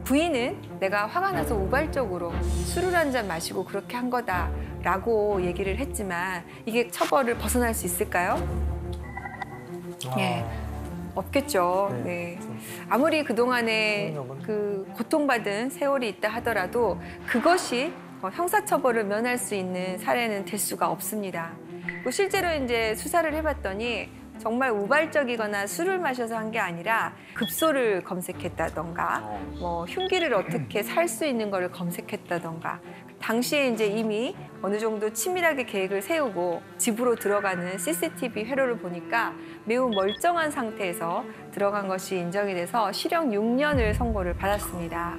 [SPEAKER 1] 부인은 내가 화가 나서 우발적으로 술을 한 잔 마시고 그렇게 한 거다라고 얘기를 했지만 이게 처벌을 벗어날 수 있을까요? 네, 없겠죠. 네. 아무리 그동안에 그 고통받은 세월이 있다 하더라도 그것이 형사처벌을 면할 수 있는 사례는 될 수가 없습니다. 실제로 이제 수사를 해봤더니 정말 우발적이거나 술을 마셔서 한 게 아니라 급소를 검색했다던가 뭐 흉기를 어떻게 살 수 있는 거를 검색했다던가 당시에 이제 이미 어느 정도 치밀하게 계획을 세우고 집으로 들어가는 CCTV 회로를 보니까 매우 멀쩡한 상태에서 들어간 것이 인정이 돼서 실형 6년을 선고를 받았습니다.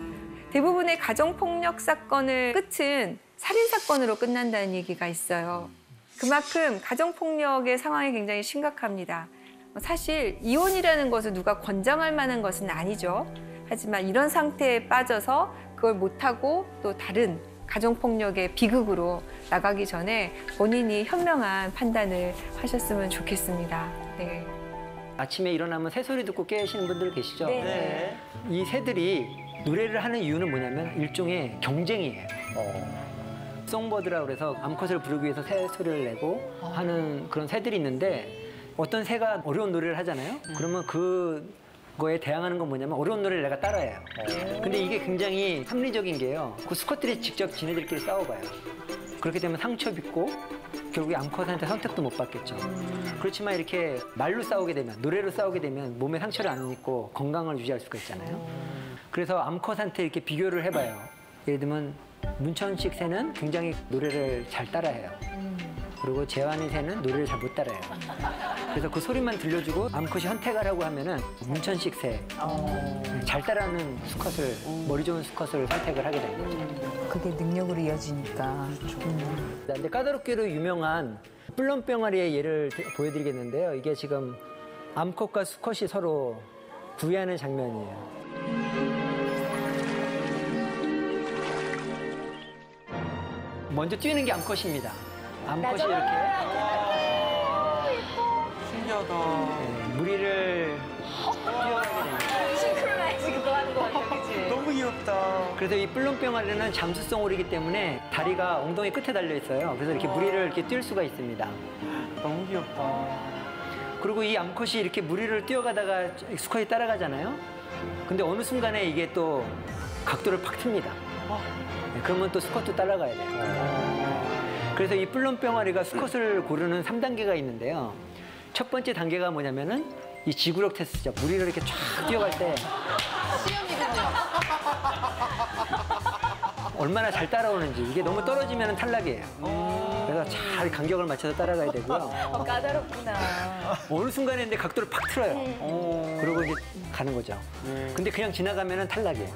[SPEAKER 1] 대부분의 가정폭력 사건의 끝은 살인사건으로 끝난다는 얘기가 있어요. 그만큼 가정폭력의 상황이 굉장히 심각합니다. 사실 이혼이라는 것을 누가 권장할 만한 것은 아니죠. 하지만 이런 상태에 빠져서 그걸 못하고 또 다른 가정폭력의 비극으로 나가기 전에 본인이 현명한 판단을 하셨으면 좋겠습니다. 네.
[SPEAKER 7] 아침에 일어나면 새소리 듣고 깨시는 분들 계시죠?
[SPEAKER 1] 네.
[SPEAKER 7] 이 새들이 노래를 하는 이유는 뭐냐면 일종의 경쟁이에요. 송버드라고 그래서 암컷을 부르기 위해서 새 소리를 내고 하는 그런 새들이 있는데 어떤 새가 어려운 노래를 하잖아요. 그러면 그거에 대항하는 건 뭐냐면 어려운 노래를 내가 따라해요. 근데 이게 굉장히 합리적인 게요. 그 수컷들이 직접 지네들끼리 싸워봐요. 그렇게 되면 상처 입고 결국에 암컷한테 선택도 못 받겠죠. 그렇지만 이렇게 말로 싸우게 되면, 노래로 싸우게 되면 몸에 상처를 안 입고 건강을 유지할 수가 있잖아요. 그래서 암컷한테 이렇게 비교를 해봐요. 예를 들면 문천식 새는 굉장히 노래를 잘 따라해요. 그리고 재환이 새는 노래를 잘 못 따라해요. 그래서 그 소리만 들려주고 암컷이 선택을 하고 하면은 문천식 새, 잘 따라하는 수컷을, 머리 좋은 수컷을 선택을 하게 되는 거죠.
[SPEAKER 8] 그게 능력으로 이어지니까.
[SPEAKER 7] 근데 까다롭게도 유명한 뿔론병아리의 예를 보여드리겠는데요. 이게 지금 암컷과 수컷이 서로 구애하는 장면이에요. 먼저 뛰는 게 암컷입니다. 암컷이 이렇게
[SPEAKER 5] 신기하다.
[SPEAKER 7] 네, 무리를 뛰어가게 됩니다.
[SPEAKER 8] 싱크로나이징도 하는 것 같아, 그치?
[SPEAKER 5] 너무 귀엽다.
[SPEAKER 7] 그래서 이 뿔론병아리는 잠수성 오리이기 때문에 다리가 엉덩이 끝에 달려 있어요. 그래서 이렇게 무리를 이렇게 뛸 수가 있습니다.
[SPEAKER 5] 너무 귀엽다.
[SPEAKER 7] 그리고 이 암컷이 이렇게 무리를 뛰어가다가 수컷이 따라가잖아요. 근데 어느 순간에 이게 또 각도를 팍 틉니다. 네, 그러면 또 수컷도 따라가야 돼요. 그래서 이 뿔론병아리가 수컷을 고르는 3단계가 있는데요. 첫 번째 단계가 뭐냐면은 이 지구력 테스트죠. 물 위로 이렇게 쫙 뛰어갈 때 얼마나 잘 따라오는지. 이게 너무 떨어지면 탈락이에요. 그래서 잘 간격을 맞춰서 따라가야 되고요.
[SPEAKER 8] 까다롭구나.
[SPEAKER 7] 어느 순간에 근데 각도를 팍 틀어요. 그러고 이제 가는 거죠. 근데 그냥 지나가면 탈락이에요.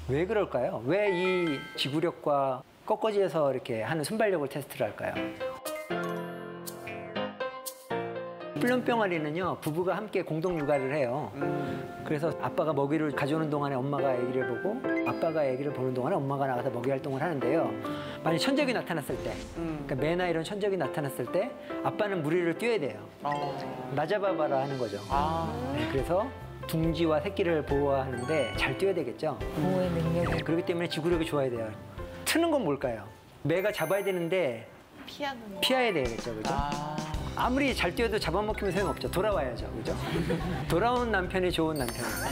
[SPEAKER 7] 왜 그럴까요? 왜 이 지구력과 꺾어지에서 이렇게 하는 순발력을 테스트를 할까요? 뿔년병아리는요, 부부가 함께 공동 육아를 해요. 그래서 아빠가 먹이를 가져오는 동안에 엄마가 아기를 보고, 아빠가 아기를 보는 동안에 엄마가 나가서 먹이 활동을 하는데요. 만약 천적이 나타났을 때, 그러니까 매나 이런 천적이 나타났을 때 아빠는 물 위를 뛰어야 돼요. 나 잡아봐라 하는 거죠. 네, 그래서 둥지와 새끼를 보호하는데 잘 뛰어야 되겠죠.
[SPEAKER 8] 부모의 능력이.
[SPEAKER 7] 네, 그렇기 때문에 지구력이 좋아야 돼요. 트는 건 뭘까요? 매가 잡아야 되는데 피해야 되겠죠, 그죠? 아무리 잘 뛰어도 잡아먹히면 소용없죠. 돌아와야죠, 그죠? 돌아온 남편이 좋은 남편입니다.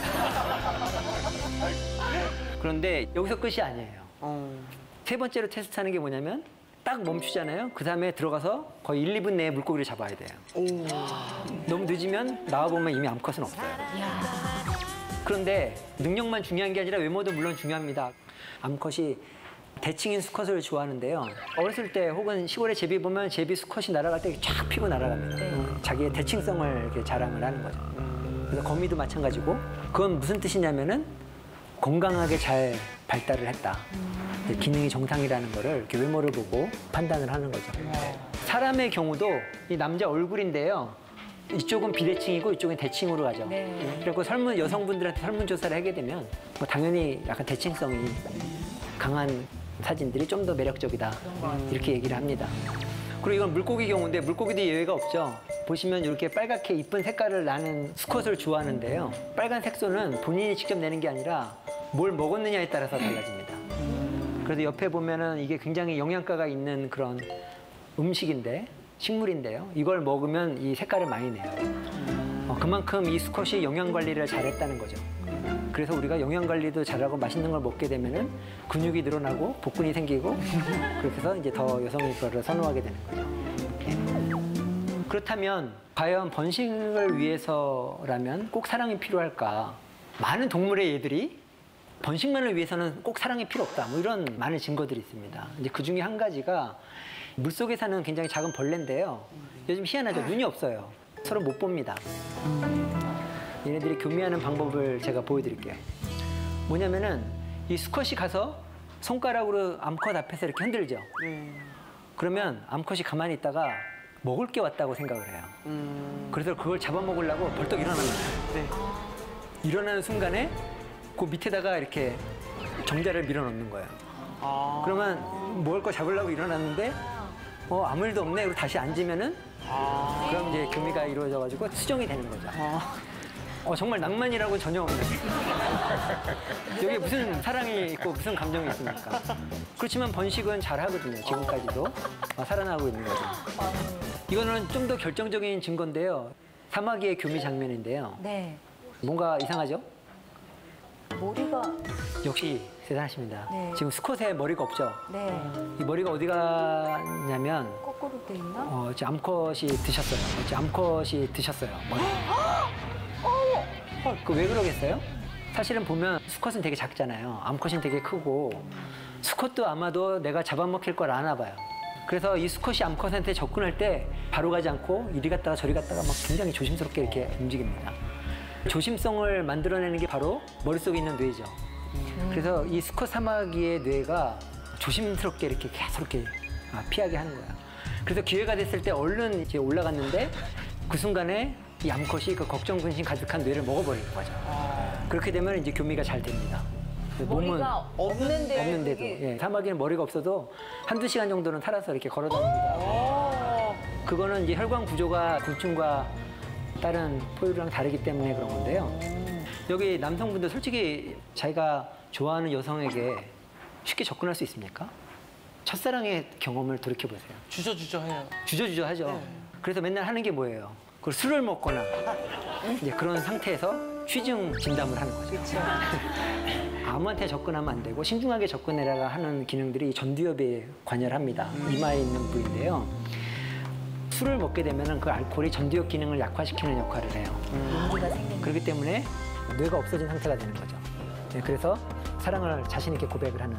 [SPEAKER 7] 그런데 여기서 끝이 아니에요. 세 번째로 테스트하는 게 뭐냐면 딱 멈추잖아요. 그 다음에 들어가서 거의 1, 2분 내에 물고기를 잡아야 돼요. 너무 늦으면 나와보면 이미 암컷은 없어요. 그런데 능력만 중요한 게 아니라 외모도 물론 중요합니다. 암컷이 대칭인 수컷을 좋아하는데요. 어렸을 때 혹은 시골에 제비 보면 제비 수컷이 날아갈 때 쫙 피고 날아갑니다. 자기의 대칭성을 이렇게 자랑을 하는 거죠. 그래서 거미도 마찬가지고, 그건 무슨 뜻이냐면은 건강하게 잘 발달을 했다. 기능이 정상이라는 거를 이렇게 외모를 보고 판단을 하는 거죠. 사람의 경우도 이 남자 얼굴인데요. 이쪽은 비대칭이고 이쪽은 대칭으로 가죠. 그리고 여성분들한테 설문조사를 하게 되면 뭐 당연히 약간 대칭성이 강한 사진들이 좀 더 매력적이다. 이렇게 얘기를 합니다. 그리고 이건 물고기 경우인데 물고기도 예외가 없죠. 보시면 이렇게 빨갛게 이쁜 색깔을 나는 수컷을 좋아하는데요. 빨간 색소는 본인이 직접 내는 게 아니라 뭘 먹었느냐에 따라서 달라집니다. 그래서 옆에 보면은 이게 굉장히 영양가가 있는 그런 음식인데, 식물인데요. 이걸 먹으면 이 색깔을 많이 내요. 그만큼 이 수컷이 영양 관리를 잘했다는 거죠. 그래서 우리가 영양 관리도 잘하고 맛있는 걸 먹게 되면은 근육이 늘어나고 복근이 생기고 그렇게 해서 이제 더 여성이 그거를 선호하게 되는 거죠. 그렇다면 과연 번식을 위해서라면 꼭 사랑이 필요할까? 많은 동물의 얘들이 번식만을 위해서는 꼭 사랑이 필요 없다. 뭐 이런 많은 증거들이 있습니다. 이제 그 중에 한 가지가 물속에 사는 굉장히 작은 벌레인데요. 요즘 희한하죠. 눈이 없어요. 서로 못 봅니다. 얘네들이 교미하는 방법을 제가 보여드릴게요. 뭐냐면은 이 수컷이 가서 손가락으로 암컷 앞에서 이렇게 흔들죠. 그러면 암컷이 가만히 있다가 먹을 게 왔다고 생각을 해요. 그래서 그걸 잡아먹으려고 벌떡 일어납니다. 일어나는 순간에 그 밑에다가 이렇게 정자를 밀어넣는 거예요. 그러면 먹을 거 잡으려고 일어났는데 아무 일도 없네. 그리고 다시 앉으면은 그럼 이제 교미가 이루어져가지고 수정이 되는 거죠. 정말 낭만이라고 전혀 없는. 여기에 무슨 사랑이 있고 무슨 감정이 있습니까? 그렇지만 번식은 잘 하거든요. 지금까지도 살아나고 있는 거죠. 이거는 좀 더 결정적인 증거인데요. 사마귀의 교미 장면인데요.
[SPEAKER 8] 네.
[SPEAKER 7] 뭔가 이상하죠?
[SPEAKER 8] 머리가.
[SPEAKER 7] 역시 대단하십니다.
[SPEAKER 8] 네.
[SPEAKER 7] 지금 수컷에 머리가 없죠?
[SPEAKER 8] 네.
[SPEAKER 7] 이 머리가 어디 갔냐면
[SPEAKER 8] 거꾸로 돼 있나?
[SPEAKER 7] 암컷이 드셨어요. 암컷이 드셨어요. 머리. 그 왜 그러겠어요? 사실은 보면 수컷은 되게 작잖아요. 암컷은 되게 크고 수컷도 아마도 내가 잡아먹힐 걸 아나 봐요. 그래서 이 수컷이 암컷한테 접근할 때 바로 가지 않고 이리 갔다가 저리 갔다가 막 굉장히 조심스럽게 이렇게 움직입니다. 조심성을 만들어내는 게 바로 머릿속에 있는 뇌죠. 그래서 이 수컷 사마귀의 뇌가 조심스럽게 이렇게 계속 이렇게 피하게 하는 거야. 그래서 기회가 됐을 때 얼른 이제 올라갔는데 그 순간에 이 암컷이 그 걱정 근심 가득한 뇌를 먹어버리는 거죠. 그렇게 되면 이제 교미가 잘 됩니다.
[SPEAKER 8] 머리가
[SPEAKER 7] 없는데도. 예, 사마귀는 머리가 없어도 한두 시간 정도는 살아서 이렇게 걸어 다닙니다. 그거는 이제 혈관 구조가 곤충과 다른 포유류랑 다르기 때문에 그런 건데요. 여기 남성분들 솔직히 자기가 좋아하는 여성에게 쉽게 접근할 수 있습니까? 첫사랑의 경험을 돌이켜보세요.
[SPEAKER 5] 주저주저 해요.
[SPEAKER 7] 주저주저 하죠. 그래서 맨날 하는 게 뭐예요? 그걸 술을 먹거나 이제 그런 상태에서 취중 진담을 하는 거죠. 아무한테 접근하면 안 되고 신중하게 접근해라 하는 기능들이 전두엽에 관여를 합니다. 이마에 있는 부위인데요. 술을 먹게 되면은 그 알코올이 전두엽 기능을 약화시키는 역할을 해요. 그렇기 때문에 뇌가 없어진 상태가 되는 거죠. 네, 그래서 사랑을 자신 있게 고백을 하는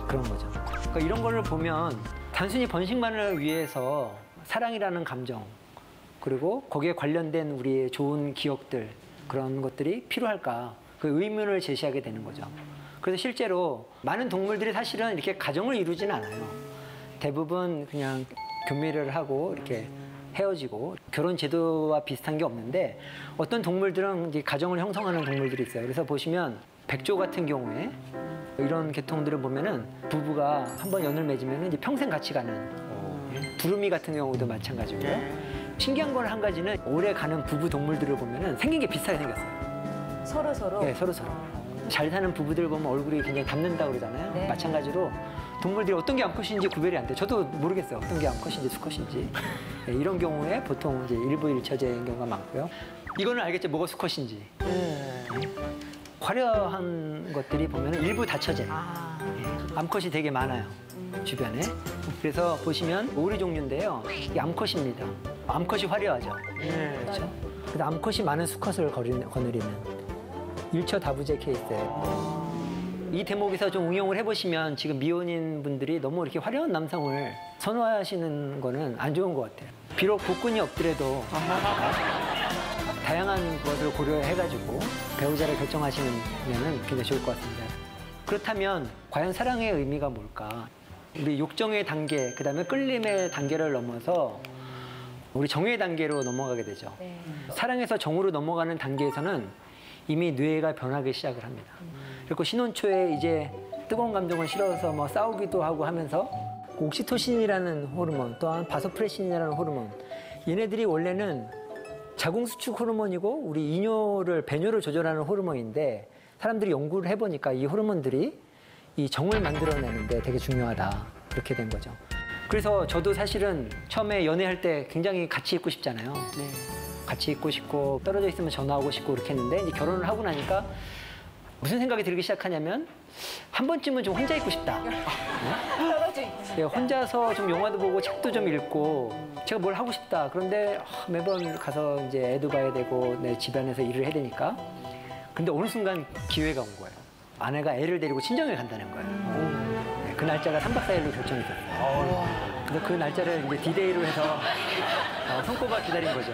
[SPEAKER 7] 그런 거죠. 그러니까 이런 거를 보면 단순히 번식만을 위해서 사랑이라는 감정 그리고 거기에 관련된 우리의 좋은 기억들 그런 것들이 필요할까 그 의문을 제시하게 되는 거죠. 그래서 실제로 많은 동물들이 사실은 이렇게 가정을 이루지는 않아요. 대부분 그냥 교미를 하고 이렇게 헤어지고 결혼 제도와 비슷한 게 없는데 어떤 동물들은 이제 가정을 형성하는 동물들이 있어요. 그래서 보시면 백조 같은 경우에 이런 계통들을 보면은 부부가 한번 연을 맺으면 이제 평생 같이 가는 두루미 같은 경우도 마찬가지고요. 신기한 건 한 가지는 오래 가는 부부 동물들을 보면은 생긴 게 비슷하게 생겼어요.
[SPEAKER 8] 서로?
[SPEAKER 7] 네, 서로. 잘 사는 부부들 보면 얼굴이 굉장히 닮는다고 그러잖아요.
[SPEAKER 8] 네.
[SPEAKER 7] 마찬가지로 동물들이 어떤 게 암컷인지 구별이 안 돼. 저도 모르겠어요. 어떤 게 암컷인지 수컷인지. 네, 이런 경우에 보통 이제 일부 일처제인 경우가 많고요. 이거는 알겠죠? 뭐가 수컷인지. 화려한 것들이 보면 일부 다처제. 암컷이 되게 많아요. 주변에. 그래서 보시면 오리 종류인데요. 이게 암컷입니다. 암컷이 화려하죠. 그렇죠? 그래서 암컷이 많은 수컷을 거느리는 일처다부제 케이스예요. 이 대목에서 좀 응용을 해보시면 지금 미혼인 분들이 너무 이렇게 화려한 남성을 선호하시는 거는 안 좋은 것 같아요. 비록 복근이 없더라도 다양한 것을 고려해가지고 배우자를 결정하시면 굉장히 좋을 것 같습니다. 그렇다면 과연 사랑의 의미가 뭘까? 우리 욕정의 단계, 그다음에 끌림의 단계를 넘어서 우리 정의 단계로 넘어가게 되죠. 사랑에서 정으로 넘어가는 단계에서는 이미 뇌가 변하기 시작을 합니다. 그리고 신혼 초에 이제 뜨거운 감정을 싫어서 뭐 싸우기도 하고 하면서 옥시토신이라는 호르몬, 또한 바소프레신이라는 호르몬, 얘네들이 원래는 자궁수축 호르몬이고 우리 이뇨를 배뇨를 조절하는 호르몬인데 사람들이 연구를 해보니까 이 호르몬들이 이 정을 만들어내는데 되게 중요하다 그렇게 된 거죠. 그래서 저도 사실은 처음에 연애할 때 굉장히 같이 있고 싶잖아요. 같이 있고 싶고 떨어져 있으면 전화하고 싶고 그렇게 했는데 이제 결혼을 하고 나니까 무슨 생각이 들기 시작하냐면 한 번쯤은 좀 혼자 있고 싶다. 네, 혼자서 좀 영화도 보고 책도 좀 읽고 제가 뭘 하고 싶다. 그런데 매번 가서 이제 애도 봐야 되고 내 집안에서 일을 해야 되니까. 근데 어느 순간 기회가 온 거예요. 아내가 애를 데리고 친정에 간다는 거예요. 네, 그 날짜가 3박 4일로 결정됐어요. 그래서 그 날짜를 이제 디데이로 해서 손꼽아 기다린 거죠.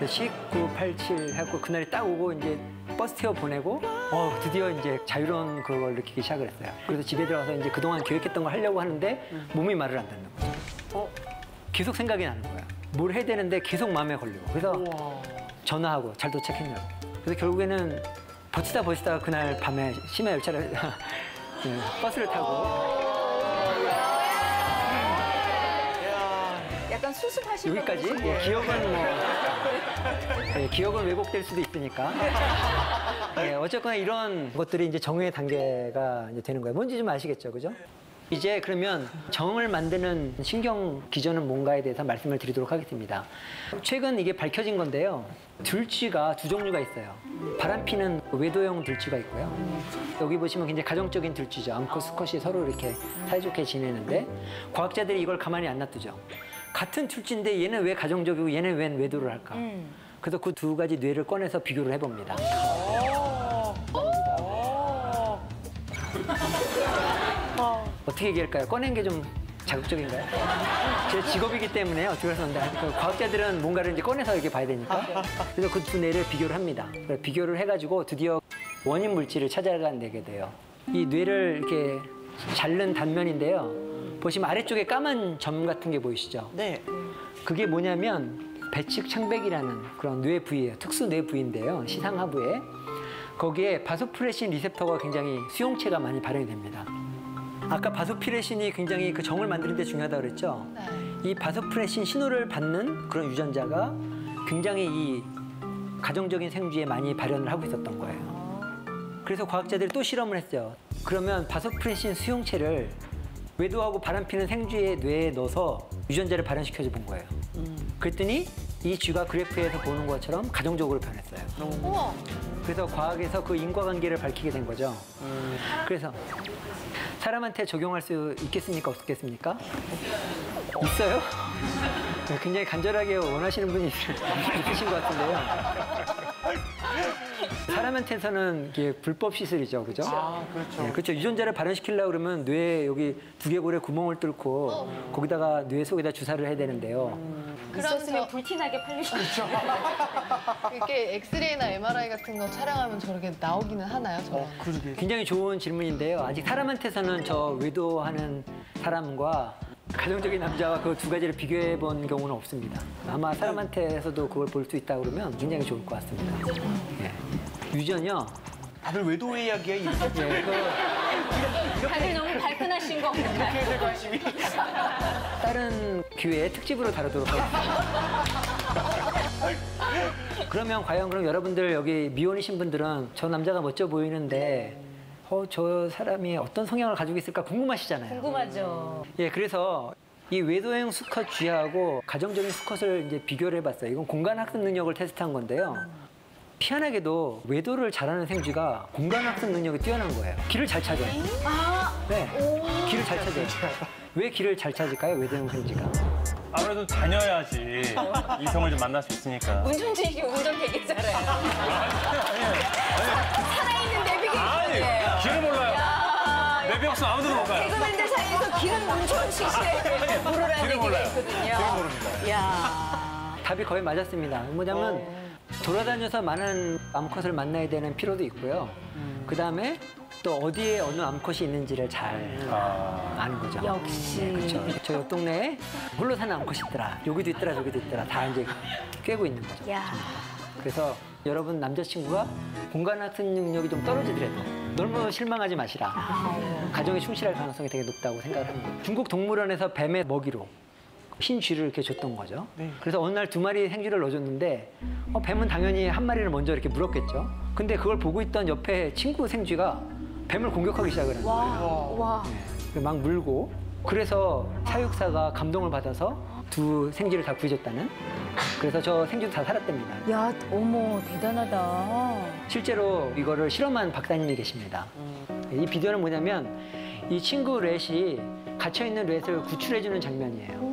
[SPEAKER 7] 19, 87 해갖고 그날이 딱 오고 이제 버스 태워 보내고 드디어 이제 자유로운 그걸 느끼기 시작을 했어요. 그래서 집에 들어가서 이제 그동안 계획했던 걸 하려고 하는데 몸이 말을 안 듣는 거죠. 계속 생각이 나는 거야. 뭘 해야 되는데 계속 마음에 걸리고. 그래서 전화하고 잘 도착했냐고. 그래서 결국에는 버티다 그날 밤에 심야 열차를 버스를 타고
[SPEAKER 8] 약간 수습하신
[SPEAKER 7] 여기까지. 기억은 기억은 왜곡될 수도 있으니까. 어쨌거나 이런 것들이 이제 정의 단계가 이제 되는 거예요. 뭔지 좀 아시겠죠, 그죠? 이제 그러면 정을 만드는 신경 기전은 뭔가에 대해서 말씀을 드리도록 하겠습니다. 최근 이게 밝혀진 건데요. 들쥐가 두 종류가 있어요. 바람피는 외도형 들쥐가 있고요. 여기 보시면 굉장히 가정적인 들쥐죠. 암컷, 수컷이 서로 이렇게 사이좋게 지내는데 과학자들이 이걸 가만히 안 놔두죠. 같은 들쥐인데 얘는 왜 가정적이고 얘는 왜 외도를 할까? 그래서 그 두 가지 뇌를 꺼내서 비교를 해봅니다. 어떻게 얘기할까요? 꺼낸 게 좀 자극적인가요? 제 직업이기 때문에 어떻게 해서 과학자들은 뭔가를 이제 꺼내서 이렇게 봐야 되니까. 그래서 그 두 뇌를 비교를 합니다. 비교를 해가지고 드디어 원인 물질을 찾아내게 돼요. 이 뇌를 이렇게 자른 단면인데요. 보시면 아래쪽에 까만 점 같은 게 보이시죠?
[SPEAKER 9] 네.
[SPEAKER 7] 그게 뭐냐면 배측 창백이라는 그런 뇌 부위예요. 특수 뇌 부위인데요. 시상하부에. 거기에 바소프레신 리셉터가 굉장히 수용체가 많이 발현이 됩니다. 아까 바소프레신이 굉장히 그 정을 만드는 데 중요하다고 그랬죠? 이 바소프레신 신호를 받는 그런 유전자가 굉장히 이 가정적인 생쥐에 많이 발현을 하고 있었던 거예요. 그래서 과학자들이 또 실험을 했어요. 그러면 바소프레신 수용체를 외도하고 바람피는 생쥐의 뇌에 넣어서 유전자를 발현시켜줘 본 거예요. 그랬더니 이 쥐가 그래프에서 보는 것처럼 가정적으로 변했어요. 그래서 과학에서 그 인과관계를 밝히게 된 거죠. 그래서 사람한테 적용할 수 있겠습니까? 없겠습니까? 있어요? 굉장히 간절하게 원하시는 분이 있으신 것 같은데요. 사람한테서는 이게 불법 시술이죠, 그죠?
[SPEAKER 5] 아, 그렇죠.
[SPEAKER 7] 네, 그렇죠. 유전자를 발현시키려고 그러면 뇌에 여기 두개골에 구멍을 뚫고 거기다가 뇌 속에다 주사를 해야 되는데요.
[SPEAKER 8] 있었으면 불티나게 팔리시죠.
[SPEAKER 9] 이게 엑스레이나 MRI 같은 거 촬영하면 저렇게 나오기는 하나요? 저런?
[SPEAKER 5] 그러게.
[SPEAKER 7] 굉장히 좋은 질문인데요. 아직 사람한테서는 저 외도하는 사람과 가정적인 남자와 그 두 가지를 비교해 본 경우는 없습니다. 아마 사람한테서도 그걸 볼 수 있다 그러면 굉장히 좋을 것 같습니다. 예. 유전이요.
[SPEAKER 5] 다들 외도 이야기에
[SPEAKER 7] 예,
[SPEAKER 8] 다들 너무 발끈하신 것 같아요.
[SPEAKER 5] 관심이.
[SPEAKER 7] 다른 기회에 특집으로 다루도록 하겠습니다. 그러면 과연 그럼 여러분들 여기 미혼이신 분들은 저 남자가 멋져 보이는데 저 사람이 어떤 성향을 가지고 있을까 궁금하시잖아요.
[SPEAKER 8] 궁금하죠.
[SPEAKER 7] 예, 그래서 이 외도형 수컷 쥐하고 가정적인 수컷을 이제 비교를 해봤어요. 이건 공간학습 능력을 테스트한 건데요. 희한하게도 외도를 잘하는 생쥐가 공간학습 능력이 뛰어난 거예요. 길을 잘 찾아요. 네, 길을 잘 찾아요. 왜 길을 잘 찾을까요, 외도형 생쥐가?
[SPEAKER 10] 아무래도 다녀야지 이성을 좀 만날 수 있으니까.
[SPEAKER 8] 운전진이 운전 되게 잘해요. 살아있는 내비게이션이에요.
[SPEAKER 10] 길을 몰라요. 내비 없으면 아무데도 못 가요.
[SPEAKER 8] 개그맨들 사이에서 길은 운전식 씨의 모르라는
[SPEAKER 10] 길을
[SPEAKER 8] 얘기가
[SPEAKER 10] 몰라요.
[SPEAKER 8] 있거든요.
[SPEAKER 10] 길을 모릅니다.
[SPEAKER 8] 야.
[SPEAKER 7] 답이 거의 맞았습니다. 뭐냐면 돌아다녀서 많은 암컷을 만나야 되는 필요도 있고요. 그 다음에 또 어디에 어느 암컷이 있는지를 잘 아는 거죠.
[SPEAKER 8] 역시.
[SPEAKER 7] 그렇죠. 저 옆 동네에 홀로 사는 암컷이 있더라. 여기도 있더라, 저기도 있더라. 다 이제 꿰고 있는 거죠.
[SPEAKER 8] 야.
[SPEAKER 7] 그래서 여러분 남자친구가 공간학습 능력이 좀 떨어지더라도 너무 실망하지 마시라. 가정에 충실할 가능성이 되게 높다고 생각을 합니다. 중국 동물원에서 뱀의 먹이로 흰 쥐를 이렇게 줬던 거죠. 그래서 어느 날 2마리 생쥐를 넣어줬는데 뱀은 당연히 한 마리를 먼저 이렇게 물었겠죠. 근데 그걸 보고 있던 옆에 친구 생쥐가 뱀을 공격하기 시작을 한 거예요.
[SPEAKER 8] 와.
[SPEAKER 7] 네. 막 물고 그래서 사육사가 감동을 받아서 2 생쥐를 다 구해줬다는. 그래서 저 생쥐도 다 살았답니다.
[SPEAKER 8] 야, 어머, 대단하다.
[SPEAKER 7] 실제로 이거를 실험한 박사님이 계십니다. 이 비디오는 뭐냐면 이 친구 렛이 갇혀있는 렛을 구출해주는 장면이에요.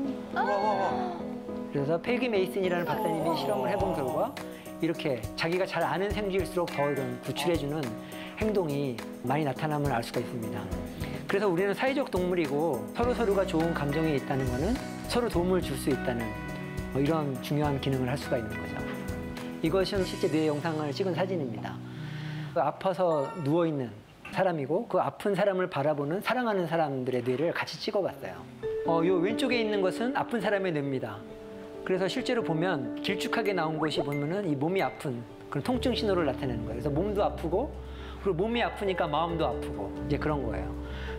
[SPEAKER 7] 그래서 펠기 메이슨이라는 박사님이 실험을 해본 결과 이렇게 자기가 잘 아는 생쥐일수록 더 이런 구출해주는 행동이 많이 나타남을 알 수가 있습니다. 그래서 우리는 사회적 동물이고 서로가 좋은 감정이 있다는 거는 서로 도움을 줄 수 있다는 이런 중요한 기능을 할 수가 있는 거죠. 이것은 실제 뇌 영상을 찍은 사진입니다. 아파서 누워있는 사람이고 그 아픈 사람을 바라보는 사랑하는 사람들의 뇌를 같이 찍어봤어요. 요 왼쪽에 있는 것은 아픈 사람의 뇌입니다. 그래서 실제로 보면 길쭉하게 나온 곳이 보면은 이 몸이 아픈 그런 통증 신호를 나타내는 거예요. 그래서 몸도 아프고 그리고 몸이 아프니까 마음도 아프고 이제 그런 거예요.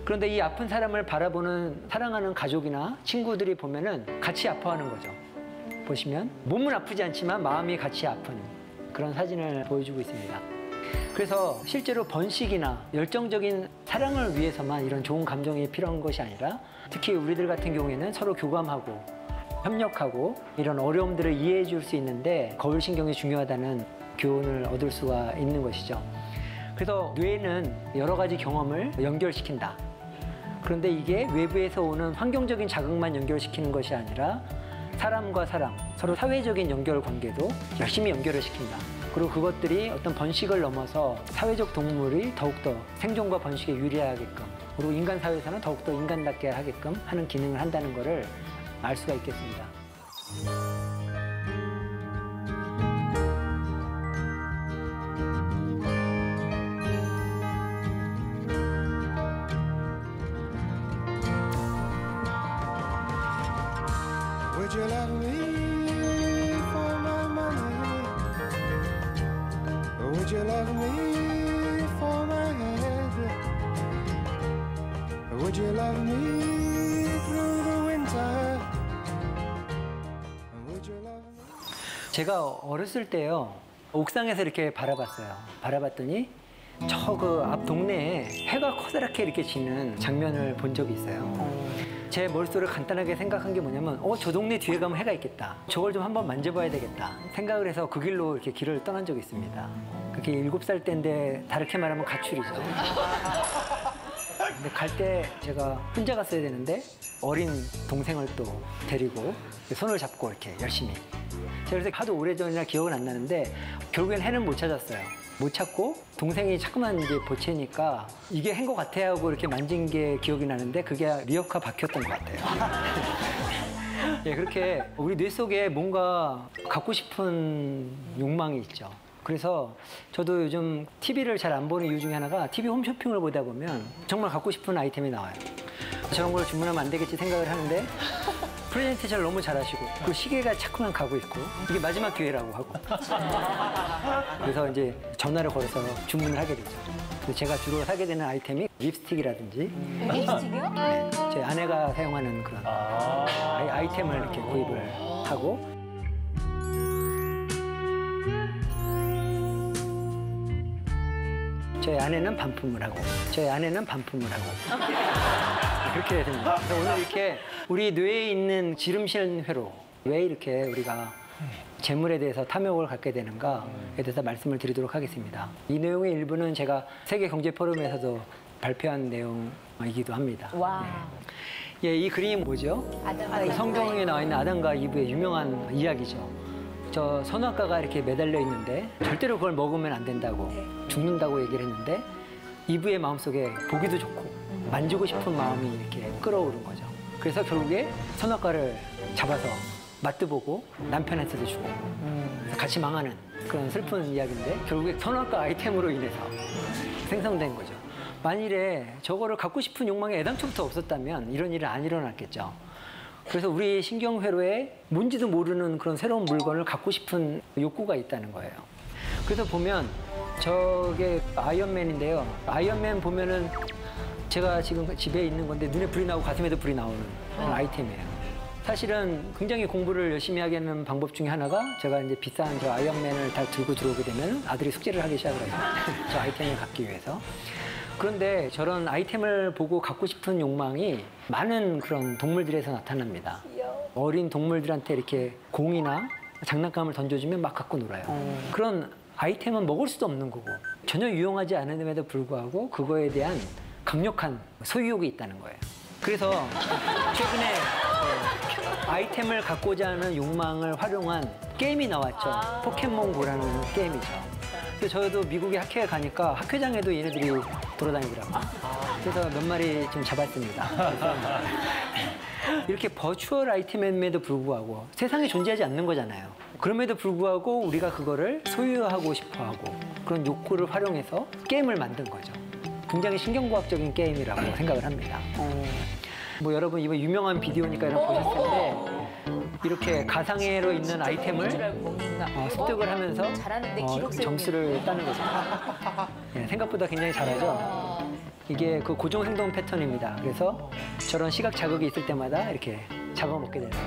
[SPEAKER 7] 그런데 이 아픈 사람을 바라보는 사랑하는 가족이나 친구들이 보면은 같이 아파하는 거죠. 보시면 몸은 아프지 않지만 마음이 같이 아픈 그런 사진을 보여주고 있습니다. 그래서 실제로 번식이나 열정적인 사랑을 위해서만 이런 좋은 감정이 필요한 것이 아니라 특히 우리들 같은 경우에는 서로 교감하고 협력하고 이런 어려움들을 이해해 줄 수 있는데 거울신경이 중요하다는 교훈을 얻을 수가 있는 것이죠. 그래서 뇌는 여러 가지 경험을 연결시킨다. 그런데 이게 외부에서 오는 환경적인 자극만 연결시키는 것이 아니라 사람과 사람, 서로 사회적인 연결 관계도 열심히 연결을 시킨다. 그리고 그것들이 어떤 번식을 넘어서 사회적 동물이 더욱더 생존과 번식에 유리하게끔 그리고 인간 사회에서는 더욱더 인간답게 하게끔 하는 기능을 한다는 것을 알 수가 있겠습니다.
[SPEAKER 11] Would you love me for my money? Or would you love me for my head? Or would you love me through the winter? Or would you love me?
[SPEAKER 7] 제가 어렸을 때요 옥상에서 이렇게 바라봤어요. 바라봤더니 저 그 앞 동네에 해가 커다랗게 이렇게 지는 장면을 본 적이 있어요. 제 머릿속으로 간단하게 생각한 게 뭐냐면 저 동네 뒤에 가면 해가 있겠다. 저걸 좀 한번 만져봐야 되겠다. 생각을 해서 그 길로 이렇게 길을 떠난 적이 있습니다. 그게 7살 때인데 다르게 말하면 가출이죠. 근데 갈 때 제가 혼자 갔어야 되는데 어린 동생을 또 데리고 손을 잡고 이렇게 열심히. 제가 그래서 하도 오래전이라 기억은 안 나는데 결국엔 해는 못 찾았어요. 못 찾고 동생이 자꾸만 이제 보채니까 이게 한 것 같아 하고 이렇게 만진 게 기억이 나는데 그게 리어카 박혔던 것 같아요. 예, 그렇게 우리 뇌 속에 뭔가 갖고 싶은 욕망이 있죠. 그래서 저도 요즘 TV를 잘 안 보는 이유 중에 하나가 TV 홈쇼핑을 보다 보면 정말 갖고 싶은 아이템이 나와요. 저런 걸 주문하면 안 되겠지 생각을 하는데 프레젠테이션을 너무 잘하시고 그 시계가 자꾸만 가고 있고 이게 마지막 기회라고 하고 그래서 이제 전화를 걸어서 주문을 하게 되죠. 그래서 제가 주로 사게 되는 아이템이 립스틱이라든지
[SPEAKER 8] 립스틱이요?
[SPEAKER 7] 네, 제 아내가 사용하는 그런 아이템을 이렇게 구입을 하고 저희 아내는 반품을 하고 저희 아내는 반품을 하고 그렇게 됩니다. 그래서 오늘 이렇게 우리 뇌에 있는 지름신 회로 왜 이렇게 우리가 재물에 대해서 탐욕을 갖게 되는가에 대해서 말씀을 드리도록 하겠습니다. 이 내용의 일부는 제가 세계경제포럼에서도 발표한 내용이기도 합니다.
[SPEAKER 8] 와.
[SPEAKER 7] 예, 이 그림이 뭐죠? 성경에 나와 있는 아담과 이브의 유명한 이야기죠. 저 선악과가 이렇게 매달려 있는데 절대로 그걸 먹으면 안 된다고 죽는다고 얘기를 했는데 이브의 마음속에 보기도 좋고 만지고 싶은 마음이 이렇게 끌어오른 거죠. 그래서 결국에 선악과를 잡아서 맛도 남편한테도 주고 그래서 같이 망하는 그런 슬픈 이야기인데 결국에 선악과 아이템으로 인해서 생성된 거죠. 만일에 저거를 갖고 싶은 욕망이 애당초부터 없었다면 이런 일은 안 일어났겠죠. 그래서 우리 신경회로에 뭔지도 모르는 그런 새로운 물건을 갖고 싶은 욕구가 있다는 거예요. 그래서 보면 저게 아이언맨인데요. 아이언맨 보면은 제가 지금 집에 있는 건데 눈에 불이 나고 가슴에도 불이 나오는 그런 아이템이에요. 사실은 굉장히 공부를 열심히 하게 하는 방법 중에 하나가 제가 이제 비싼 저 아이언맨을 다 들고 들어오게 되면 아들이 숙제를 하기 시작을 해요. 저 아이템을 갖기 위해서. 그런데 저런 아이템을 보고 갖고 싶은 욕망이 많은 그런 동물들에서 나타납니다. 어린 동물들한테 이렇게 공이나 장난감을 던져주면 막 갖고 놀아요. 그런 아이템은 먹을 수도 없는 거고 전혀 유용하지 않음에도 불구하고 그거에 대한 강력한 소유욕이 있다는 거예요. 그래서 최근에 아이템을 갖고자 하는 욕망을 활용한 게임이 나왔죠. 포켓몬고라는 게임이죠. 그래서 저도 미국에 학회에 가니까 학회장에도 얘네들이 돌아다니더라고요. 그래서 몇 마리 좀 잡았습니다. 그래서 이렇게 버추얼 아이템임에도 불구하고 세상에 존재하지 않는 거잖아요. 그럼에도 불구하고 우리가 그거를 소유하고 싶어하고 그런 욕구를 활용해서 게임을 만든 거죠. 굉장히 신경과학적인 게임이라고 생각을 합니다. 뭐 여러분 이번 유명한 비디오니까 이런 거 보셨을 텐데 이렇게 가상회로 있는 아이템을 습득을 하면서 점수를 따는 거죠. 네, 생각보다 굉장히 잘하죠. 이게 그 고정행동 패턴입니다. 그래서 저런 시각 자극이 있을 때마다 이렇게 잡아먹게 되는 거예요.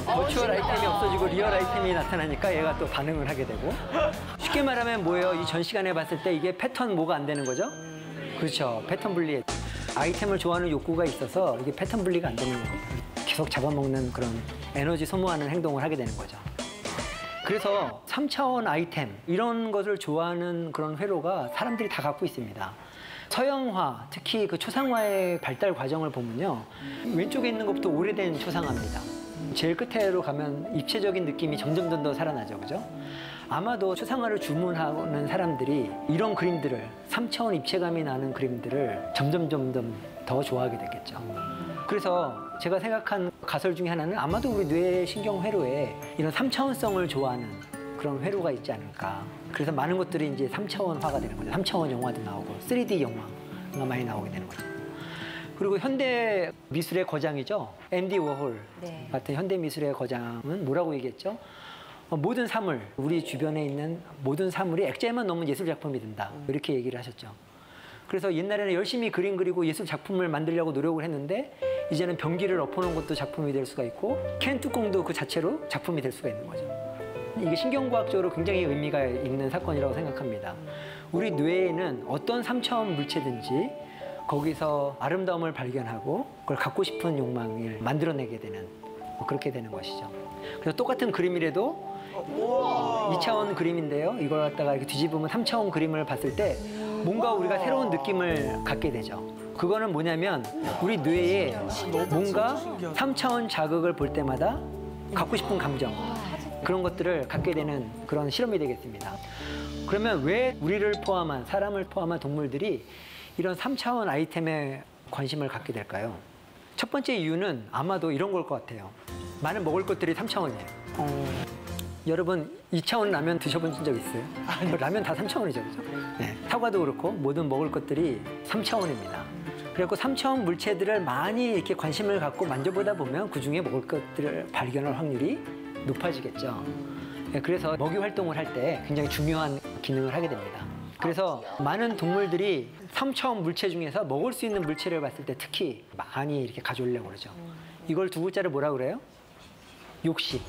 [SPEAKER 7] 버추얼 아이템이 없어지고 리얼 아이템이 나타나니까 얘가 또 반응을 하게 되고 쉽게 말하면 뭐예요? 이 전 시간에 봤을 때 이게 패턴 뭐가 안 되는 거죠? 그렇죠. 패턴 분리. 아이템을 좋아하는 욕구가 있어서 이게 패턴 분리가 안 되는 거예요. 계속 잡아먹는 그런 에너지 소모하는 행동을 하게 되는 거죠. 그래서 3차원 아이템 이런 것을 좋아하는 그런 회로가 사람들이 다 갖고 있습니다. 서양화, 특히 그 초상화의 발달 과정을 보면요. 왼쪽에 있는 것부터 오래된 초상화입니다. 제일 끝으로 가면 입체적인 느낌이 점점 더 살아나죠, 그죠? 아마도 초상화를 주문하는 사람들이 이런 그림들을 3차원 입체감이 나는 그림들을 점점 더 좋아하게 됐겠죠. 그래서 제가 생각한 가설 중에 하나는 아마도 우리 뇌 신경회로에 이런 3차원성을 좋아하는 그런 회로가 있지 않을까. 그래서 많은 것들이 이제 3차원화가 되는 거죠. 3차원 영화도 나오고 3D 영화가 많이 나오게 되는 거죠. 그리고 현대 미술의 거장이죠. 앤디 워홀 같은 현대 미술의 거장은 뭐라고 얘기했죠? 모든 사물, 우리 주변에 있는 모든 사물이 액자에만 넣으면 예술 작품이 된다. 이렇게 얘기를 하셨죠. 그래서 옛날에는 열심히 그림 그리고 예술 작품을 만들려고 노력을 했는데 이제는 변기를 엎어놓은 것도 작품이 될 수가 있고 캔 뚜껑도 그 자체로 작품이 될 수가 있는 거죠. 이게 신경과학적으로 굉장히 의미가 있는 사건이라고 생각합니다. 우리 뇌에는 어떤 3차원 물체든지 거기서 아름다움을 발견하고 그걸 갖고 싶은 욕망을 만들어내게 되는 뭐 그렇게 되는 것이죠. 그래서 똑같은 그림이라도 2차원 그림인데요. 이걸 갖다가 이렇게 뒤집으면 3차원 그림을 봤을 때 뭔가 우리가 새로운 느낌을 갖게 되죠. 그거는 뭐냐면 우리 뇌에 뭔가 3차원 자극을 볼 때마다 갖고 싶은 감정 그런 것들을 갖게 되는 그런 실험이 되겠습니다. 그러면 왜 우리를 포함한 사람을 포함한 동물들이 이런 3차원 아이템에 관심을 갖게 될까요? 첫 번째 이유는 아마도 이런 걸 것 같아요. 많은 먹을 것들이 3차원이에요. 여러분 2차원 라면 드셔본 적 있어요? 라면 다 3차원이죠, 그죠? 네, 사과도 그렇고 모든 먹을 것들이 3차원입니다. 그래서 3차원 물체들을 많이 이렇게 관심을 갖고 만져보다 보면 그중에 먹을 것들을 발견할 확률이 높아지겠죠. 네, 그래서 먹이 활동을 할 때 굉장히 중요한 기능을 하게 됩니다. 그래서 많은 동물들이 3차원 물체 중에서 먹을 수 있는 물체를 봤을 때 특히 많이 이렇게 가져오려고 그러죠. 이걸 두 글자를 뭐라 그래요? 욕심.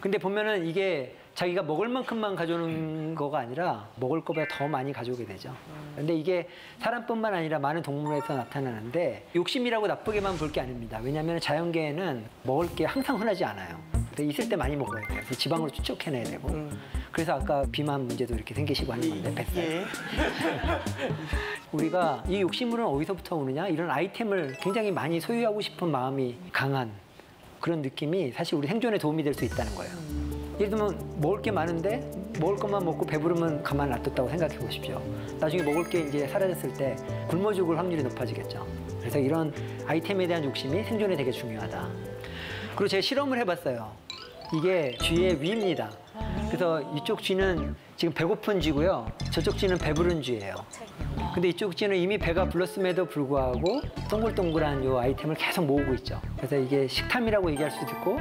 [SPEAKER 7] 근데 보면은 이게 자기가 먹을 만큼만 가져오는 거가 아니라 먹을 거보다 더 많이 가져오게 되죠. 근데 이게 사람뿐만 아니라 많은 동물에서 나타나는데 욕심이라고 나쁘게만 볼 게 아닙니다. 왜냐하면 자연계에는 먹을 게 항상 흔하지 않아요. 있을 때 많이 먹어야 돼요. 그래서 지방으로 축적해내야 되고. 그래서 아까 비만 문제도 이렇게 생기시고 하는 건데, 뱃살. 우리가 이 욕심은 어디서부터 오느냐? 이런 아이템을 굉장히 많이 소유하고 싶은 마음이 강한 그런 느낌이 사실 우리 생존에 도움이 될 수 있다는 거예요. 예를 들면 먹을 게 많은데 먹을 것만 먹고 배부르면 가만 놔뒀다고 생각해 보십시오. 나중에 먹을 게 이제 사라졌을 때 굶어 죽을 확률이 높아지겠죠. 그래서 이런 아이템에 대한 욕심이 생존에 되게 중요하다. 그리고 제가 실험을 해봤어요. 이게 쥐의 위입니다. 그래서 이쪽 쥐는 지금 배고픈 쥐고요. 저쪽 쥐는 배부른 쥐예요. 근데 이쪽 쥐는 이미 배가 불렀음에도 불구하고 동글동글한 요 아이템을 계속 모으고 있죠. 그래서 이게 식탐이라고 얘기할 수도 있고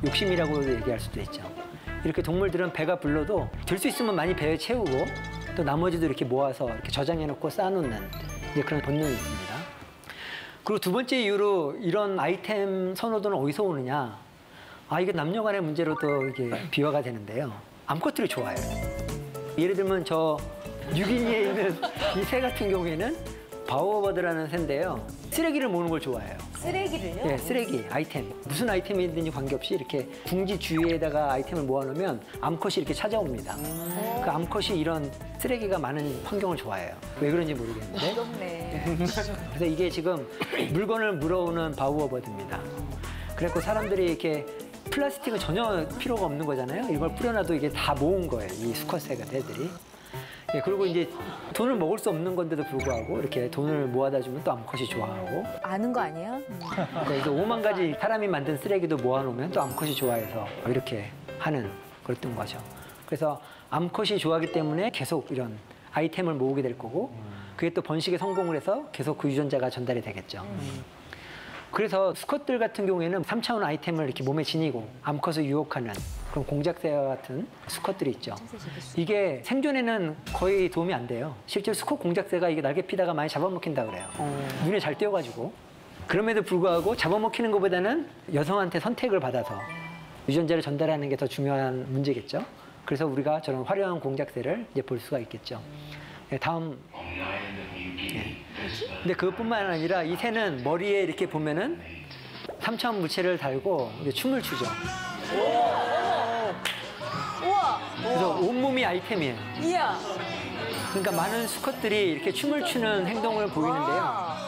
[SPEAKER 7] 욕심이라고도 얘기할 수도 있죠. 이렇게 동물들은 배가 불러도 들 수 있으면 많이 배에 채우고 또 나머지도 이렇게 모아서 이렇게 저장해놓고 쌓아놓는 이제 그런 본능이 있습니다. 그리고 두 번째 이유로 이런 아이템 선호도는 어디서 오느냐? 아, 이게 남녀간의 문제로도 이게 비화가 되는데요. 암컷들이 좋아해요. 예를 들면 저 뉴기니에 있는 이 새 같은 경우에는 바오버드라는 새인데요. 쓰레기를 모으는 걸 좋아해요.
[SPEAKER 8] 쓰레기를요?
[SPEAKER 7] 네, 쓰레기, 아이템. 무슨 아이템이든지 관계없이 이렇게 둥지 주위에다가 아이템을 모아놓으면 암컷이 이렇게 찾아옵니다. 그 암컷이 이런 쓰레기가 많은 환경을 좋아해요. 왜 그런지 모르겠는데.
[SPEAKER 8] 귀엽네.
[SPEAKER 7] 그래서 이게 지금 물건을 물어오는 바우어버드입니다. 그래서 사람들이 이렇게 플라스틱은 전혀 필요가 없는 거잖아요. 이걸 뿌려놔도 이게 다 모은 거예요. 이 수컷새가 새들이. 예, 그리고 이제 돈을 먹을 수 없는 건데도 불구하고 이렇게 돈을 모아다 주면 또 암컷이 좋아하고.
[SPEAKER 8] 아는 거 아니야?
[SPEAKER 7] 그래서 5만 가지 사람이 만든 쓰레기도 모아놓으면 또 암컷이 좋아해서 이렇게 하는 그랬던 거죠. 그래서 암컷이 좋아하기 때문에 계속 이런 아이템을 모으게 될 거고 그게 또 번식에 성공을 해서 계속 그 유전자가 전달이 되겠죠. 그래서 수컷들 같은 경우에는 3차원 아이템을 이렇게 몸에 지니고 암컷을 유혹하는 그런 공작새와 같은 수컷들이 있죠. 이게 생존에는 거의 도움이 안 돼요. 실제로 수컷 공작새가 이게 날개 피다가 많이 잡아먹힌다 그래요. 눈에 잘 띄어가지고. 그럼에도 불구하고 잡아먹히는 것보다는 여성한테 선택을 받아서 유전자를 전달하는 게 더 중요한 문제겠죠. 그래서 우리가 저런 화려한 공작새를 이제 볼 수가 있겠죠. 네, 다음. 네. 근데 그것뿐만 아니라 이 새는 머리에 이렇게 보면은 3차원 물체를 달고 이제 춤을 추죠.
[SPEAKER 8] 우와!
[SPEAKER 7] 그래서 온몸이 아이템이에요.
[SPEAKER 8] 이야!
[SPEAKER 7] 그러니까 많은 수컷들이 이렇게 춤을 추는 행동을 보이는데요.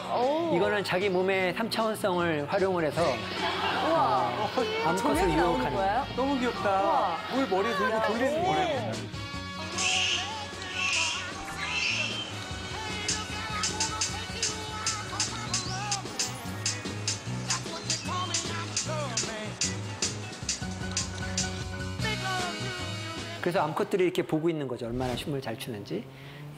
[SPEAKER 7] 이거는 자기 몸의 3차원성을 활용을 해서 암컷을 유혹하는 거예요.
[SPEAKER 5] 너무 귀엽다. 물 머리에 들고 돌리는 거래.
[SPEAKER 7] 그래서 암컷들이 이렇게 보고 있는 거죠. 얼마나 춤을 잘 추는지.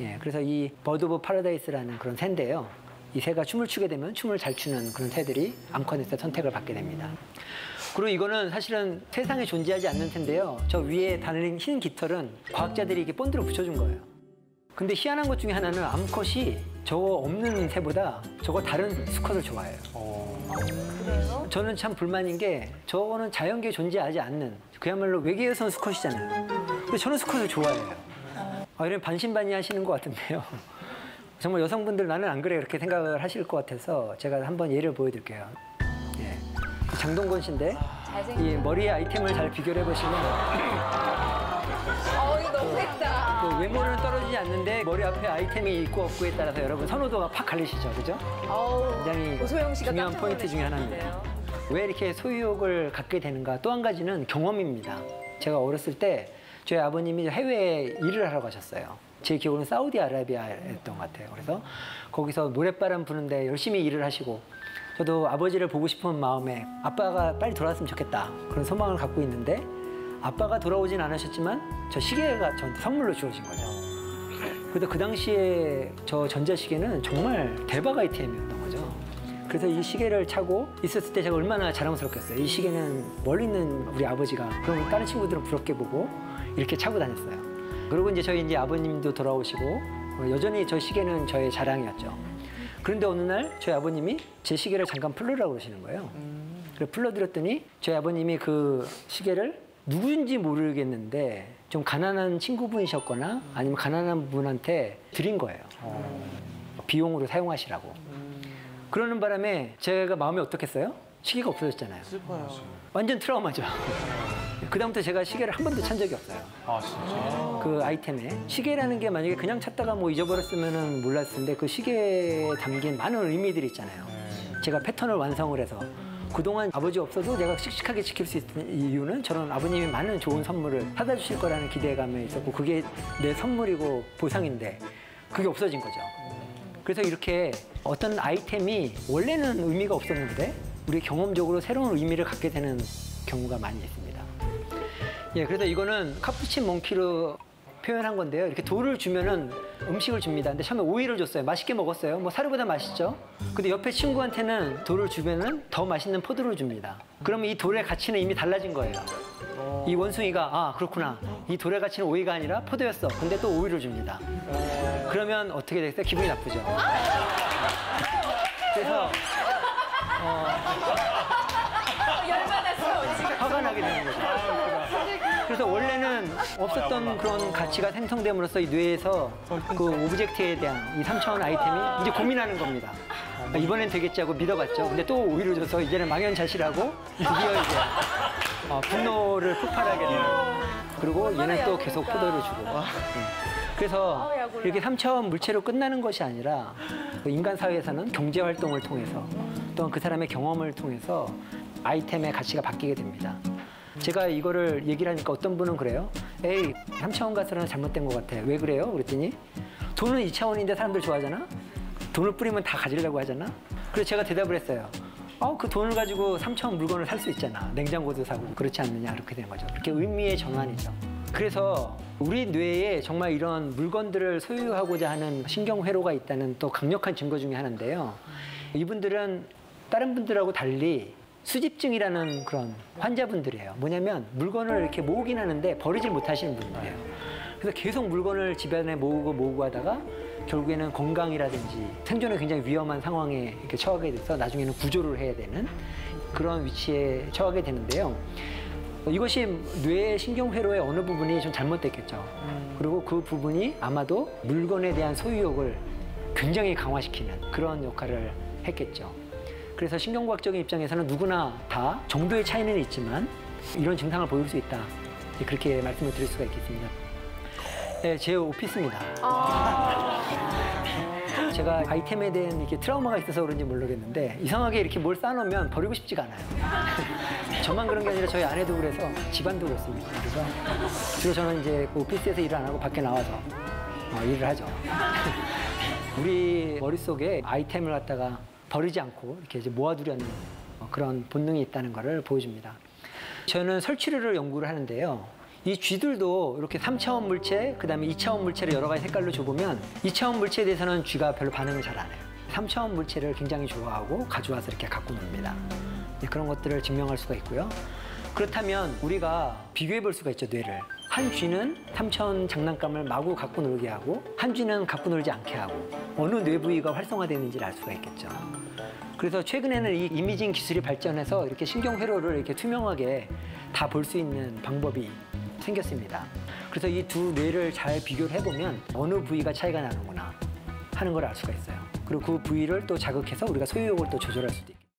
[SPEAKER 7] 예, 그래서 이 버드 오브 파라다이스라는 그런 새인데요. 이 새가 춤을 추게 되면 춤을 잘 추는 그런 새들이 암컷에서 선택을 받게 됩니다. 그리고 이거는 사실은 세상에 존재하지 않는 새인데요. 저 위에 달린 흰 깃털은 과학자들이 이렇게 본드로 붙여준 거예요. 근데 희한한 것 중에 하나는 암컷이 저거 없는 새보다 저거 다른 수컷을 좋아해요.
[SPEAKER 8] 그래요?
[SPEAKER 7] 저는 참 불만인 게 저거는 자연계에 존재하지 않는 그야말로 외계에선 수컷이잖아요. 근데 저는 수컷을 좋아해요. 이런 반신반의 하시는 것 같은데요. 정말 여성분들 나는 안 그래 이렇게 생각을 하실 것 같아서 제가 한번 예를 보여드릴게요. 예. 장동건 씨인데
[SPEAKER 8] 잘생겼다.
[SPEAKER 7] 이 머리의 아이템을 잘 비교를 해보시면
[SPEAKER 8] 이거 너무했다.
[SPEAKER 7] 그 외모는 떨어지지 않는데 머리 앞에 아이템이 있고 없고에 따라서 여러분 선호도가 팍 갈리시죠, 그죠? 굉장히
[SPEAKER 8] 고소영 씨가
[SPEAKER 7] 중요한
[SPEAKER 8] 깜짝
[SPEAKER 7] 포인트 중에 하나입니다. 왜 이렇게 소유욕을 갖게 되는가? 또 한 가지는 경험입니다. 제가 어렸을 때 저희 아버님이 해외에 일을 하러 가셨어요. 제 기억으로는 사우디아라비아였던 것 같아요. 그래서 거기서 노랫바람 부는데 열심히 일을 하시고 저도 아버지를 보고 싶은 마음에 아빠가 빨리 돌아왔으면 좋겠다 그런 소망을 갖고 있는데 아빠가 돌아오진 않으셨지만 저 시계가 저한테 선물로 주어진 거죠. 그래서 그 당시에 저 전자시계는 정말 대박 아이템이었던 거죠. 그래서 이 시계를 차고 있었을 때 제가 얼마나 자랑스럽겠어요. 이 시계는 멀리 있는 우리 아버지가 그럼 다른 친구들은 부럽게 보고 이렇게 차고 다녔어요. 그리고 이제 저희 이제 아버님도 돌아오시고 여전히 저 시계는 저의 자랑이었죠. 그런데 어느 날 저희 아버님이 제 시계를 잠깐 풀으라고 그러시는 거예요. 그래서 풀어드렸더니 저희 아버님이 그 시계를 누구인지 모르겠는데 좀 가난한 친구분이셨거나 아니면 가난한 분한테 드린 거예요. 비용으로 사용하시라고. 그러는 바람에 제가 마음이 어떻겠어요? 시계가 없어졌잖아요.
[SPEAKER 5] 슬퍼요.
[SPEAKER 7] 완전 트라우마죠. 그다음부터 제가 시계를 한 번도 찬 적이 없어요.
[SPEAKER 10] 아 진짜.
[SPEAKER 7] 그 아이템에 시계라는 게 만약에 그냥 찾다가 뭐 잊어버렸으면은 몰랐을 텐데 그 시계에 담긴 많은 의미들이 있잖아요. 제가 패턴을 완성을 해서 그동안 아버지 없어도 내가 씩씩하게 지킬 수 있는 이유는 저는 아버님이 많은 좋은 선물을 사다 주실 거라는 기대감에 있었고 그게 내 선물이고 보상인데 그게 없어진 거죠. 그래서 이렇게 어떤 아이템이 원래는 의미가 없었는데 우리 경험적으로 새로운 의미를 갖게 되는 경우가 많이 있습니다. 예, 그래서 이거는 카푸친 몽키로 표현한 건데요. 이렇게 돌을 주면은 음식을 줍니다. 근데 처음에 오이를 줬어요. 맛있게 먹었어요. 뭐 사료보다 맛있죠. 근데 옆에 친구한테는 돌을 주면은 더 맛있는 포도를 줍니다. 그러면 이 돌의 가치는 이미 달라진 거예요. 이 원숭이가 아 그렇구나. 이 돌의 가치는 오이가 아니라 포도였어. 근데 또 오이를 줍니다. 그러면 어떻게 되겠어요? 기분이 나쁘죠. 그래서
[SPEAKER 8] 열받았어, 지금.
[SPEAKER 7] 화가 나게 되는 거죠. 그래서 원래는 없었던 그런 가치가 생성됨으로써 이 뇌에서 그 오브젝트에 대한 이 3차원 아이템이 이제 고민하는 겁니다. 이번엔 되겠지 하고 믿어봤죠. 근데 또 오히려 줘서 이제는 망연자실하고 드디어 이제 분노를 폭발하게 되는. 그리고 얘는 또 계속 포도를 주고. 그래서 이렇게 3차원 물체로 끝나는 것이 아니라 인간 사회에서는 경제 활동을 통해서 또는 그 사람의 경험을 통해서 아이템의 가치가 바뀌게 됩니다. 제가 이거를 얘기를 하니까 어떤 분은 그래요. 에이, 3차원 가서는 잘못된 것 같아. 왜 그래요? 그랬더니 돈은 2차원인데 사람들 좋아하잖아? 돈을 뿌리면 다 가지려고 하잖아? 그래서 제가 대답을 했어요. 그 돈을 가지고 3차원 물건을 살 수 있잖아. 냉장고도 사고 그렇지 않느냐 이렇게 된 거죠. 그렇게 의미의 전환이죠. 그래서 우리 뇌에 정말 이런 물건들을 소유하고자 하는 신경회로가 있다는 또 강력한 증거 중에 하나인데요. 이분들은 다른 분들하고 달리 수집증이라는 그런 환자분들이에요. 뭐냐면 물건을 이렇게 모으긴 하는데 버리질 못하시는 분들이에요. 그래서 계속 물건을 집안에 모으고 하다가 결국에는 건강이라든지 생존에 굉장히 위험한 상황에 이렇게 처하게 돼서 나중에는 구조를 해야 되는 그런 위치에 처하게 되는데요. 이것이 뇌의 신경회로의 어느 부분이 좀 잘못됐겠죠. 그리고 그 부분이 아마도 물건에 대한 소유욕을 굉장히 강화시키는 그런 역할을 했겠죠. 그래서 신경과학적인 입장에서는 누구나 다 정도의 차이는 있지만 이런 증상을 보일 수 있다. 그렇게 말씀을 드릴 수가 있겠습니다. 네, 제 오피스입니다. 제가 아이템에 대한 이렇게 트라우마가 있어서 그런지 모르겠는데 이상하게 이렇게 뭘 쌓아놓으면 버리고 싶지가 않아요. 저만 그런 게 아니라 저희 아내도 그래서 집안도 그렇습니다. 그래서 주로 저는 이제 오피스에서 일을 안 하고 밖에 나와서 일을 하죠. 우리 머릿속에 아이템을 갖다가 버리지 않고 이렇게 이제 모아두려는 그런 본능이 있다는 것을 보여줍니다. 저는 설치류를 연구를 하는데요. 이 쥐들도 이렇게 3차원 물체, 그 다음에 2차원 물체를 여러 가지 색깔로 줘보면 2차원 물체에 대해서는 쥐가 별로 반응을 잘 안 해요. 3차원 물체를 굉장히 좋아하고 가져와서 이렇게 갖고 놉니다. 그런 것들을 증명할 수가 있고요. 그렇다면 우리가 비교해 볼 수가 있죠, 뇌를. 한 쥐는 3차원 장난감을 마구 갖고 놀게 하고 한 쥐는 갖고 놀지 않게 하고 어느 뇌 부위가 활성화되는지를 알 수가 있겠죠. 그래서 최근에는 이 이미징 기술이 발전해서 이렇게 신경회로를 이렇게 투명하게 다 볼 수 있는 방법이 생겼습니다. 그래서 이 두 뇌를 잘 비교를 해보면 어느 부위가 차이가 나는구나 하는 걸 알 수가 있어요. 그리고 그 부위를 또 자극해서 우리가 소유욕을 또 조절할 수도 있고.